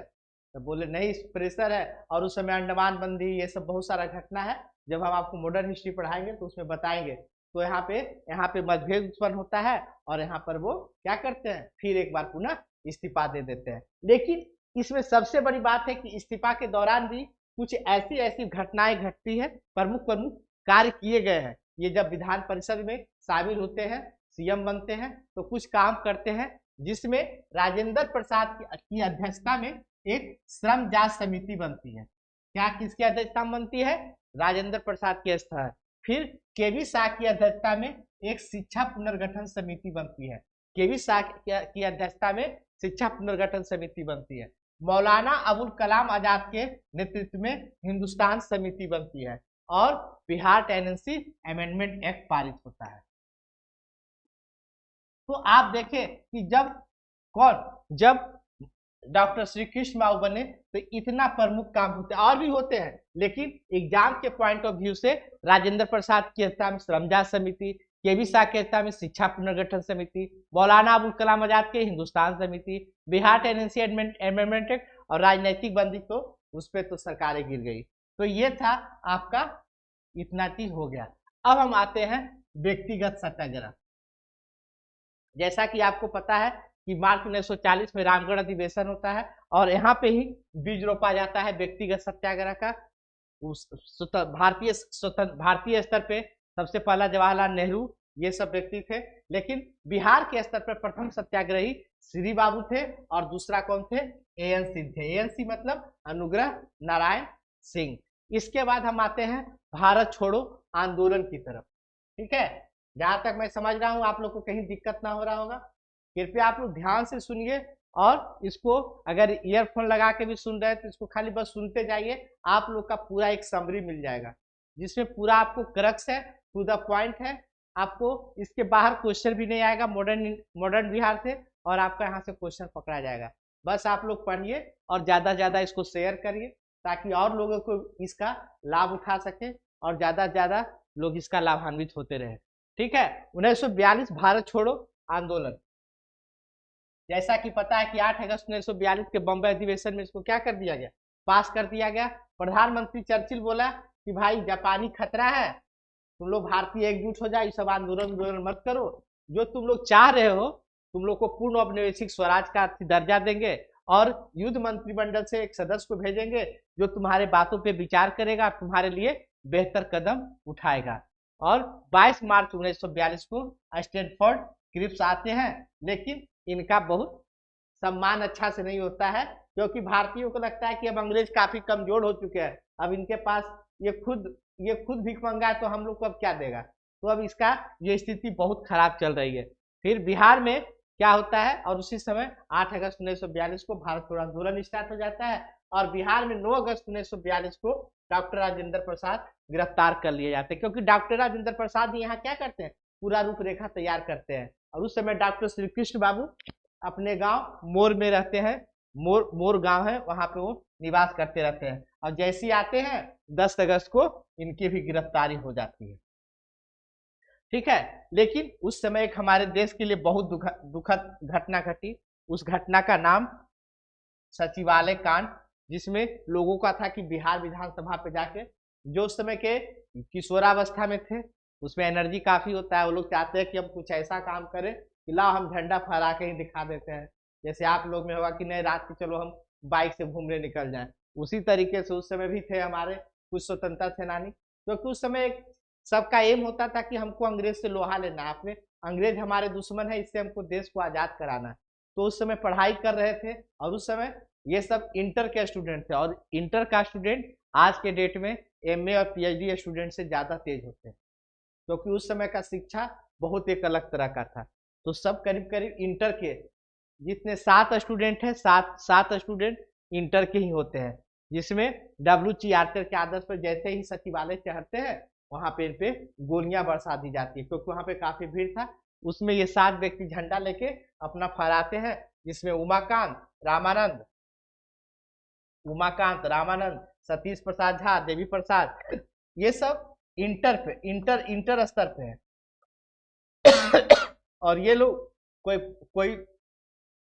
तो बोले नहीं प्रेशर है, और उस समय अंडमान बंदी ये सब बहुत सारा घटना है, जब हम आपको मॉडर्न हिस्ट्री पढ़ाएंगे तो उसमें बताएंगे। तो यहाँ पे मतभेद उत्पन्न होता है और यहाँ पर वो क्या करते हैं, फिर एक बार पुनः इस्तीफा दे देते हैं। लेकिन इसमें सबसे बड़ी बात है कि इस्तीफा के दौरान भी कुछ ऐसी ऐसी घटनाएं घटती है, प्रमुख कार्य किए गए हैं। ये जब विधान परिषद में शामिल होते हैं, सीएम बनते हैं, तो कुछ काम करते हैं, जिसमें राजेंद्र प्रसाद की अध्यक्षता में एक श्रम जांच समिति बनती है। क्या किसकी अध्यक्षता में बनती है, राजेंद्र प्रसाद की अध्यक्षता। फिर केवी शाह की अध्यक्षता में एक शिक्षा पुनर्गठन समिति बनती है। केवी शाह की अध्यक्षता में शिक्षा पुनर्गठन समिति बनती है। मौलाना अबुल कलाम आजाद के नेतृत्व में हिंदुस्तान समिति बनती है और बिहार टेनेंसी अमेंडमेंट एक्ट पारित होता है। तो आप देखें कि जब डॉक्टर श्री कृष्ण बाबू बने तो इतना प्रमुख काम होते हैं, और भी होते हैं, लेकिन एग्जाम के पॉइंट ऑफ व्यू से राजेंद्र प्रसाद की अध्यक्षता में श्रम जांच समिति, केवी शाह की अध्यक्षता में शिक्षा पुनर्गठन समिति, मौलाना अबुल कलाम आजाद के हिंदुस्तान समिति, बिहार टेनेंसी अमेंडमेंट एक्ट, और राजनीतिक बंदी तो उस पर तो सरकारें गिर गई। तो ये था आपका, इतना चीज हो गया। अब हम आते हैं व्यक्तिगत सत्याग्रह। जैसा कि आपको पता है कि मार्च 1940 में रामगढ़ अधिवेशन होता है और यहाँ पे ही बीज रोपा जाता है व्यक्तिगत सत्याग्रह का। भारतीय स्तर पे सबसे पहला जवाहरलाल नेहरू ये सब व्यक्ति थे, लेकिन बिहार के स्तर पर प्रथम सत्याग्रही श्री बाबू थे और दूसरा कौन थे, एएन सिंह थे। एएन सिंह मतलब अनुग्रह नारायण सिंह। इसके बाद हम आते हैं भारत छोड़ो आंदोलन की तरफ। ठीक है, जहां तक मैं समझ रहा हूं आप लोग को कहीं दिक्कत ना हो रहा होगा, कृपया आप लोग ध्यान से सुनिए, और इसको अगर ईयरफोन लगा के भी सुन रहे हैं तो इसको खाली बस सुनते जाइए, आप लोग का पूरा एक समरी मिल जाएगा, जिसमें पूरा आपको क्रक्स है, टू द पॉइंट है, आपको इसके बाहर क्वेश्चन भी नहीं आएगा मॉडर्न बिहार से, और आपका यहाँ से क्वेश्चन पकड़ा जाएगा। बस आप लोग पढ़िए और ज़्यादा से ज़्यादा इसको शेयर करिए ताकि और लोगों को इसका लाभ उठा सके और ज़्यादा से ज़्यादा लोग इसका लाभान्वित होते रहे। ठीक है। 1942 भारत छोड़ो आंदोलन, जैसा कि पता है कि 8 अगस्त 1942 के बम्बई अधिवेशन में इसको क्या कर दिया गया, पास कर दिया गया। प्रधानमंत्री चर्चिल बोला कि भाई जापानी खतरा है, तुम लोग भारतीय एकजुट हो जाओ, ये सब आंदोलन मत करो, जो तुम लोग चाह रहे हो तुम लोग को पूर्ण औपनिवेशिक स्वराज का दर्जा देंगे और युद्ध मंत्रिमंडल से एक सदस्य को भेजेंगे जो तुम्हारे बातों पे विचार करेगा, तुम्हारे लिए बेहतर कदम उठाएगा। और 22 मार्च 1942 को स्टैनफोर्ड क्रिप्स आते हैं, लेकिन इनका बहुत सम्मान अच्छा से नहीं होता है, क्योंकि भारतीयों को लगता है कि अब अंग्रेज काफी कमजोर हो चुके हैं, अब इनके पास ये खुद भीख मंगा है तो हम लोग को अब क्या देगा। तो अब इसका ये स्थिति बहुत खराब चल रही है। फिर बिहार में क्या होता है, और उसी समय 8 अगस्त 1942 को भारत छोड़ो आंदोलन स्टार्ट हो जाता है, और बिहार में 9 अगस्त 1942 को डॉक्टर राजेंद्र प्रसाद गिरफ्तार कर लिए जाते हैं, क्योंकि डॉक्टर राजेंद्र प्रसाद यहाँ क्या करते हैं, पूरा रूपरेखा तैयार करते हैं। और उस समय डॉक्टर श्री कृष्ण बाबू अपने गांव मोर में रहते हैं, मोर गांव है, वहां पे वो निवास करते रहते हैं, और जैसे ही आते हैं 10 अगस्त को इनकी भी गिरफ्तारी हो जाती है। ठीक है। लेकिन उस समय एक हमारे देश के लिए बहुत दुखद घटना घटी। उस घटना का नाम सचिवालय कांड, जिसमें लोगों का था कि बिहार विधानसभा पे जाके, जो उस समय के किशोरावस्था में थे, उसमें एनर्जी काफी होता है, वो लोग चाहते हैं कि हम कुछ ऐसा काम करें कि लाओ हम झंडा फहरा के ही दिखा देते हैं। जैसे आप लोग में होगा कि नहीं रात को चलो हम बाइक से घूमने निकल जाएं, उसी तरीके से उस समय भी थे हमारे कुछ स्वतंत्रता सेनानी, क्योंकि उस समय सबका एम होता था कि हमको अंग्रेज से लोहा लेना है, अपने अंग्रेज हमारे दुश्मन है, इससे हमको देश को आजाद कराना है। तो उस समय पढ़ाई कर रहे थे, और उस समय ये सब इंटर के स्टूडेंट थे, और इंटर का स्टूडेंट आज के डेट में एमए और पीएचडी स्टूडेंट से ज्यादा तेज होते हैं, क्योंकि उस समय का शिक्षा बहुत एक अलग तरह का था। तो सब करीब करीब इंटर के जितने 7 स्टूडेंट हैं, सात स्टूडेंट इंटर के ही होते हैं, जिसमें डब्ल्यू.सी. आर्चर के आदर्श पर जैसे ही सचिवालय चढ़ते हैं वहां पे इन पे गोलियां बरसा दी जाती है, क्योंकि वहां पे काफी भीड़ था। उसमें ये 7 व्यक्ति झंडा लेके अपना फहराते हैं, जिसमें उमाकांत रामानंद, सतीश प्रसाद झा, देवी प्रसाद, ये सब इंटर स्तर पे है। और ये लोग कोई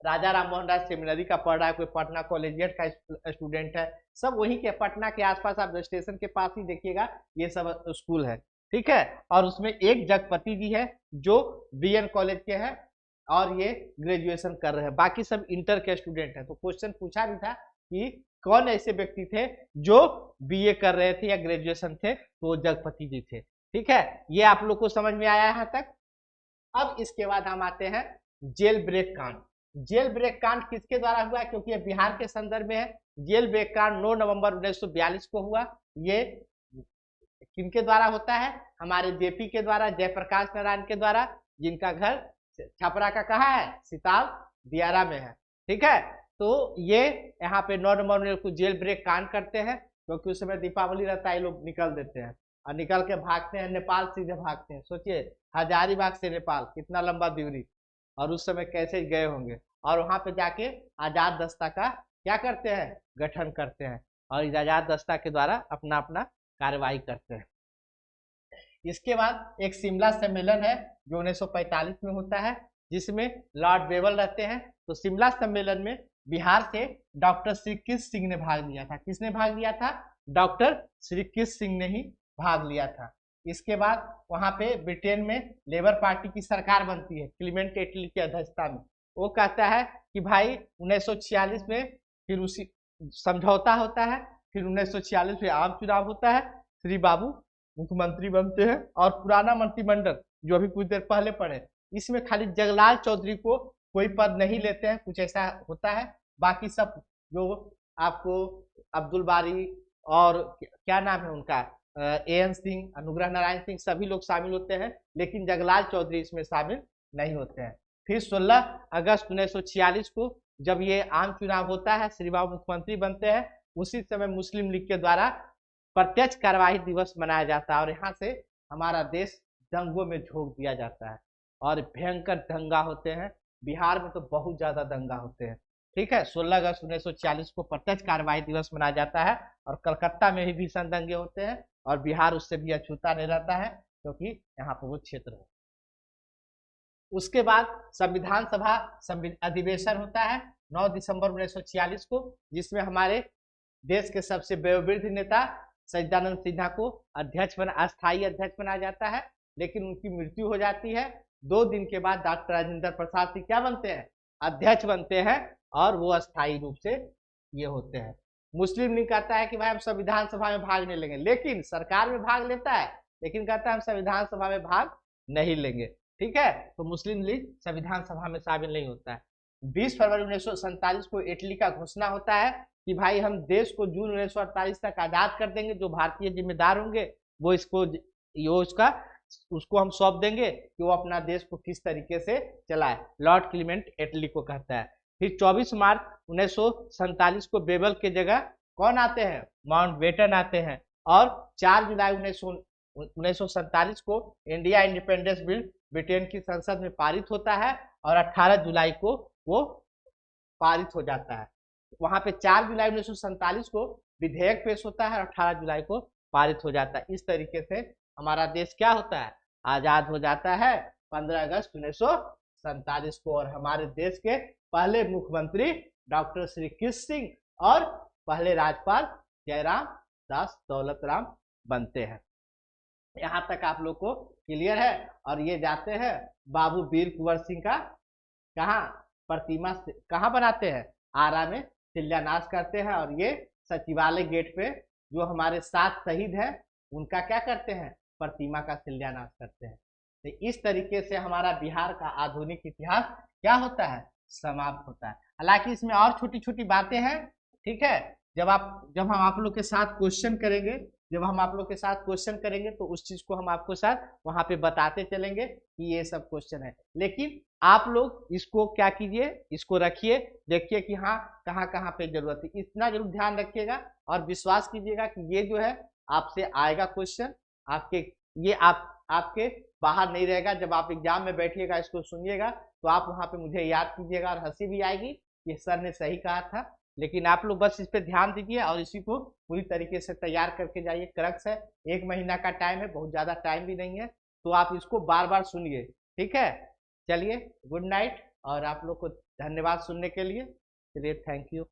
राजा राम मोहन राय सेमिनरी का पढ़ रहा है, कोई पटना कॉलेजिएट का स्टूडेंट है, सब वहीं के पटना के आसपास, आप स्टेशन के पास ही देखिएगा ये सब स्कूल है। ठीक है। और उसमें एक जगपति जी है जो बीएन कॉलेज के हैं और ये ग्रेजुएशन कर रहे हैं, बाकी सब इंटर के स्टूडेंट हैं। तो क्वेश्चन पूछा भी था कि कौन ऐसे व्यक्ति थे जो बीए कर रहे थे या ग्रेजुएशन थे, तो वो जगपति जी थे। ठीक है, ये आप लोग को समझ में आया यहाँ तक। अब इसके बाद हम आते हैं जेल ब्रेक कांड। जेल ब्रेक कांड किसके द्वारा हुआ, क्योंकि ये बिहार के संदर्भ में है। जेल ब्रेक कांड 9 नवंबर 1942 को हुआ। ये किनके द्वारा होता है, हमारे जेपी के द्वारा, जयप्रकाश नारायण के द्वारा, जिनका घर छपरा का कहाँ है, सिताल दियारा में है। ठीक है, तो ये यहाँ पे 9 नवंबर को जेल ब्रेक कांड करते हैं, क्योंकि उस समय दीपावली रहता है, ये लोग निकल देते हैं और निकल के भागते हैं नेपाल, सीधे भागते हैं। सोचिए हजारीबाग से नेपाल कितना लंबा दूरी, और उस समय कैसे गए होंगे, और वहां पे जाके आजाद दस्ता का क्या करते हैं, गठन करते हैं, और इस आजाद दस्ता के द्वारा अपना अपना कार्रवाई करते हैं। इसके बाद एक शिमला सम्मेलन है जो 1945 में होता है, जिसमें लॉर्ड वेवल रहते हैं। तो शिमला सम्मेलन में बिहार से डॉक्टर श्री कृष्ण सिंह ने भाग लिया था। किसने भाग लिया था, डॉक्टर श्री कृष्ण सिंह ने ही भाग लिया था। इसके बाद वहां पे ब्रिटेन में लेबर पार्टी की सरकार बनती है, क्लीमेंट एटली की अध्यक्षता में। वो कहता है कि भाई 1946 में फिर उसी समझौता होता है, फिर 1946 में आम चुनाव होता है, श्री बाबू मुख्यमंत्री बनते हैं, और पुराना मंत्रिमंडल जो अभी कुछ देर पहले पढ़े, इसमें खाली जगलाल चौधरी को कोई पद नहीं लेते हैं, कुछ ऐसा होता है। बाकी सब जो आपको अब्दुल बारी और क्या नाम है उनका, एएन सिंह, अनुग्रह नारायण सिंह, सभी लोग शामिल होते हैं, लेकिन जगलाल चौधरी इसमें शामिल नहीं होते हैं। फिर 16 अगस्त 1946 को जब ये आम चुनाव होता है, श्री बाबू मुख्यमंत्री बनते हैं, उसी समय मुस्लिम लीग के द्वारा प्रत्यक्ष कार्यवाही दिवस मनाया जाता है, और यहाँ से हमारा देश दंगों में झोंक दिया जाता है और भयंकर दंगा होते हैं। बिहार में तो बहुत ज्यादा दंगा होते हैं। ठीक है, 16 अगस्त 1940 को प्रत्यक्ष कार्यवाही दिवस मनाया जाता है और कलकत्ता में भी भीषण दंगे होते हैं और बिहार उससे भी अछूता नहीं रहता है क्योंकि यहाँ पर वो क्षेत्र है। उसके बाद संविधान सभा अधिवेशन होता है 9 दिसंबर 1946 को, जिसमें हमारे देश के सबसे वयोवृद्ध नेता सच्चिदानंद सिन्हा को अस्थायी अध्यक्ष बनाया जाता है, लेकिन उनकी मृत्यु हो जाती है। 2 दिन के बाद डॉक्टर राजेंद्र प्रसाद सिंह क्या बनते हैं, अध्यक्ष बनते हैं और वो अस्थायी रूप से ये होते हैं। मुस्लिम लीग कहता है कि भाई हम संविधान सभा में भाग नहीं लेंगे, लेकिन सरकार में भाग लेता है, लेकिन कहता है हम संविधान सभा में भाग नहीं लेंगे। ठीक है, तो मुस्लिम लीग संविधान सभा में शामिल नहीं होता है। 20 फरवरी 1947 को इटली का घोषणा होता है कि भाई हम देश को जून 1948 तक आजाद कर देंगे, जो भारतीय जिम्मेदार होंगे वो उसको हम सौंप देंगे कि वो अपना देश को किस तरीके से चलाए। लॉर्ड क्लीमेंट इटली को कहता है। फिर 24 मार्च 1947 को बेबल के जगह कौन आते हैं, माउंटबेटन आते हैं, और 4 जुलाई 1947 को इंडिया इंडिपेंडेंस बिल ब्रिटेन की संसद में पारित होता है और 18 जुलाई को वो पारित हो जाता है। वहां पे 4 जुलाई 1947 को विधेयक पेश होता है और 18 जुलाई को पारित हो जाता है। इस तरीके से हमारा देश क्या होता है, आजाद हो जाता है 15 अगस्त 1947 को। और हमारे देश के पहले मुख्यमंत्री डॉक्टर श्री कृष्ण सिंह और पहले राज्यपाल जयराम दास दौलत राम बनते हैं। यहाँ तक आप लोग को क्लियर है। और ये जाते हैं बाबू वीर कुंवर सिंह का कहाँ प्रतिमा कहाँ बनाते हैं, आरा में शिलान्यास करते हैं। और ये सचिवालय गेट पे जो हमारे 7 शहीद हैं उनका क्या करते हैं, प्रतिमा का शिलान्यास करते हैं। तो इस तरीके से हमारा बिहार का आधुनिक इतिहास क्या होता है, समाप्त होता है। हालांकि इसमें और छोटी छोटी बातें हैं। ठीक है, जब हम आप लोग के साथ क्वेश्चन करेंगे तो उस चीज को हम आपको साथ वहां पे बताते चलेंगे कि ये सब क्वेश्चन है। लेकिन आप लोग इसको क्या कीजिए, इसको रखिए, देखिए कि हाँ कहाँ कहाँ पे जरूरत है, इतना जरूर ध्यान रखिएगा और विश्वास कीजिएगा कि ये जो है आपसे आएगा क्वेश्चन, आपके बाहर नहीं रहेगा। जब आप एग्जाम में बैठिएगा इसको सुनिएगा तो आप वहां पे मुझे याद कीजिएगा और हंसी भी आएगी कि सर ने सही कहा था। लेकिन आप लोग बस इस पे ध्यान दीजिए और इसी को पूरी तरीके से तैयार करके जाइए। क्रक्स है, 1 महीना का टाइम है, बहुत ज्यादा टाइम भी नहीं है, तो आप इसको बार बार सुनिए। ठीक है, चलिए गुड नाइट और आप लोग को धन्यवाद सुनने के लिए। चलिए, थैंक यू।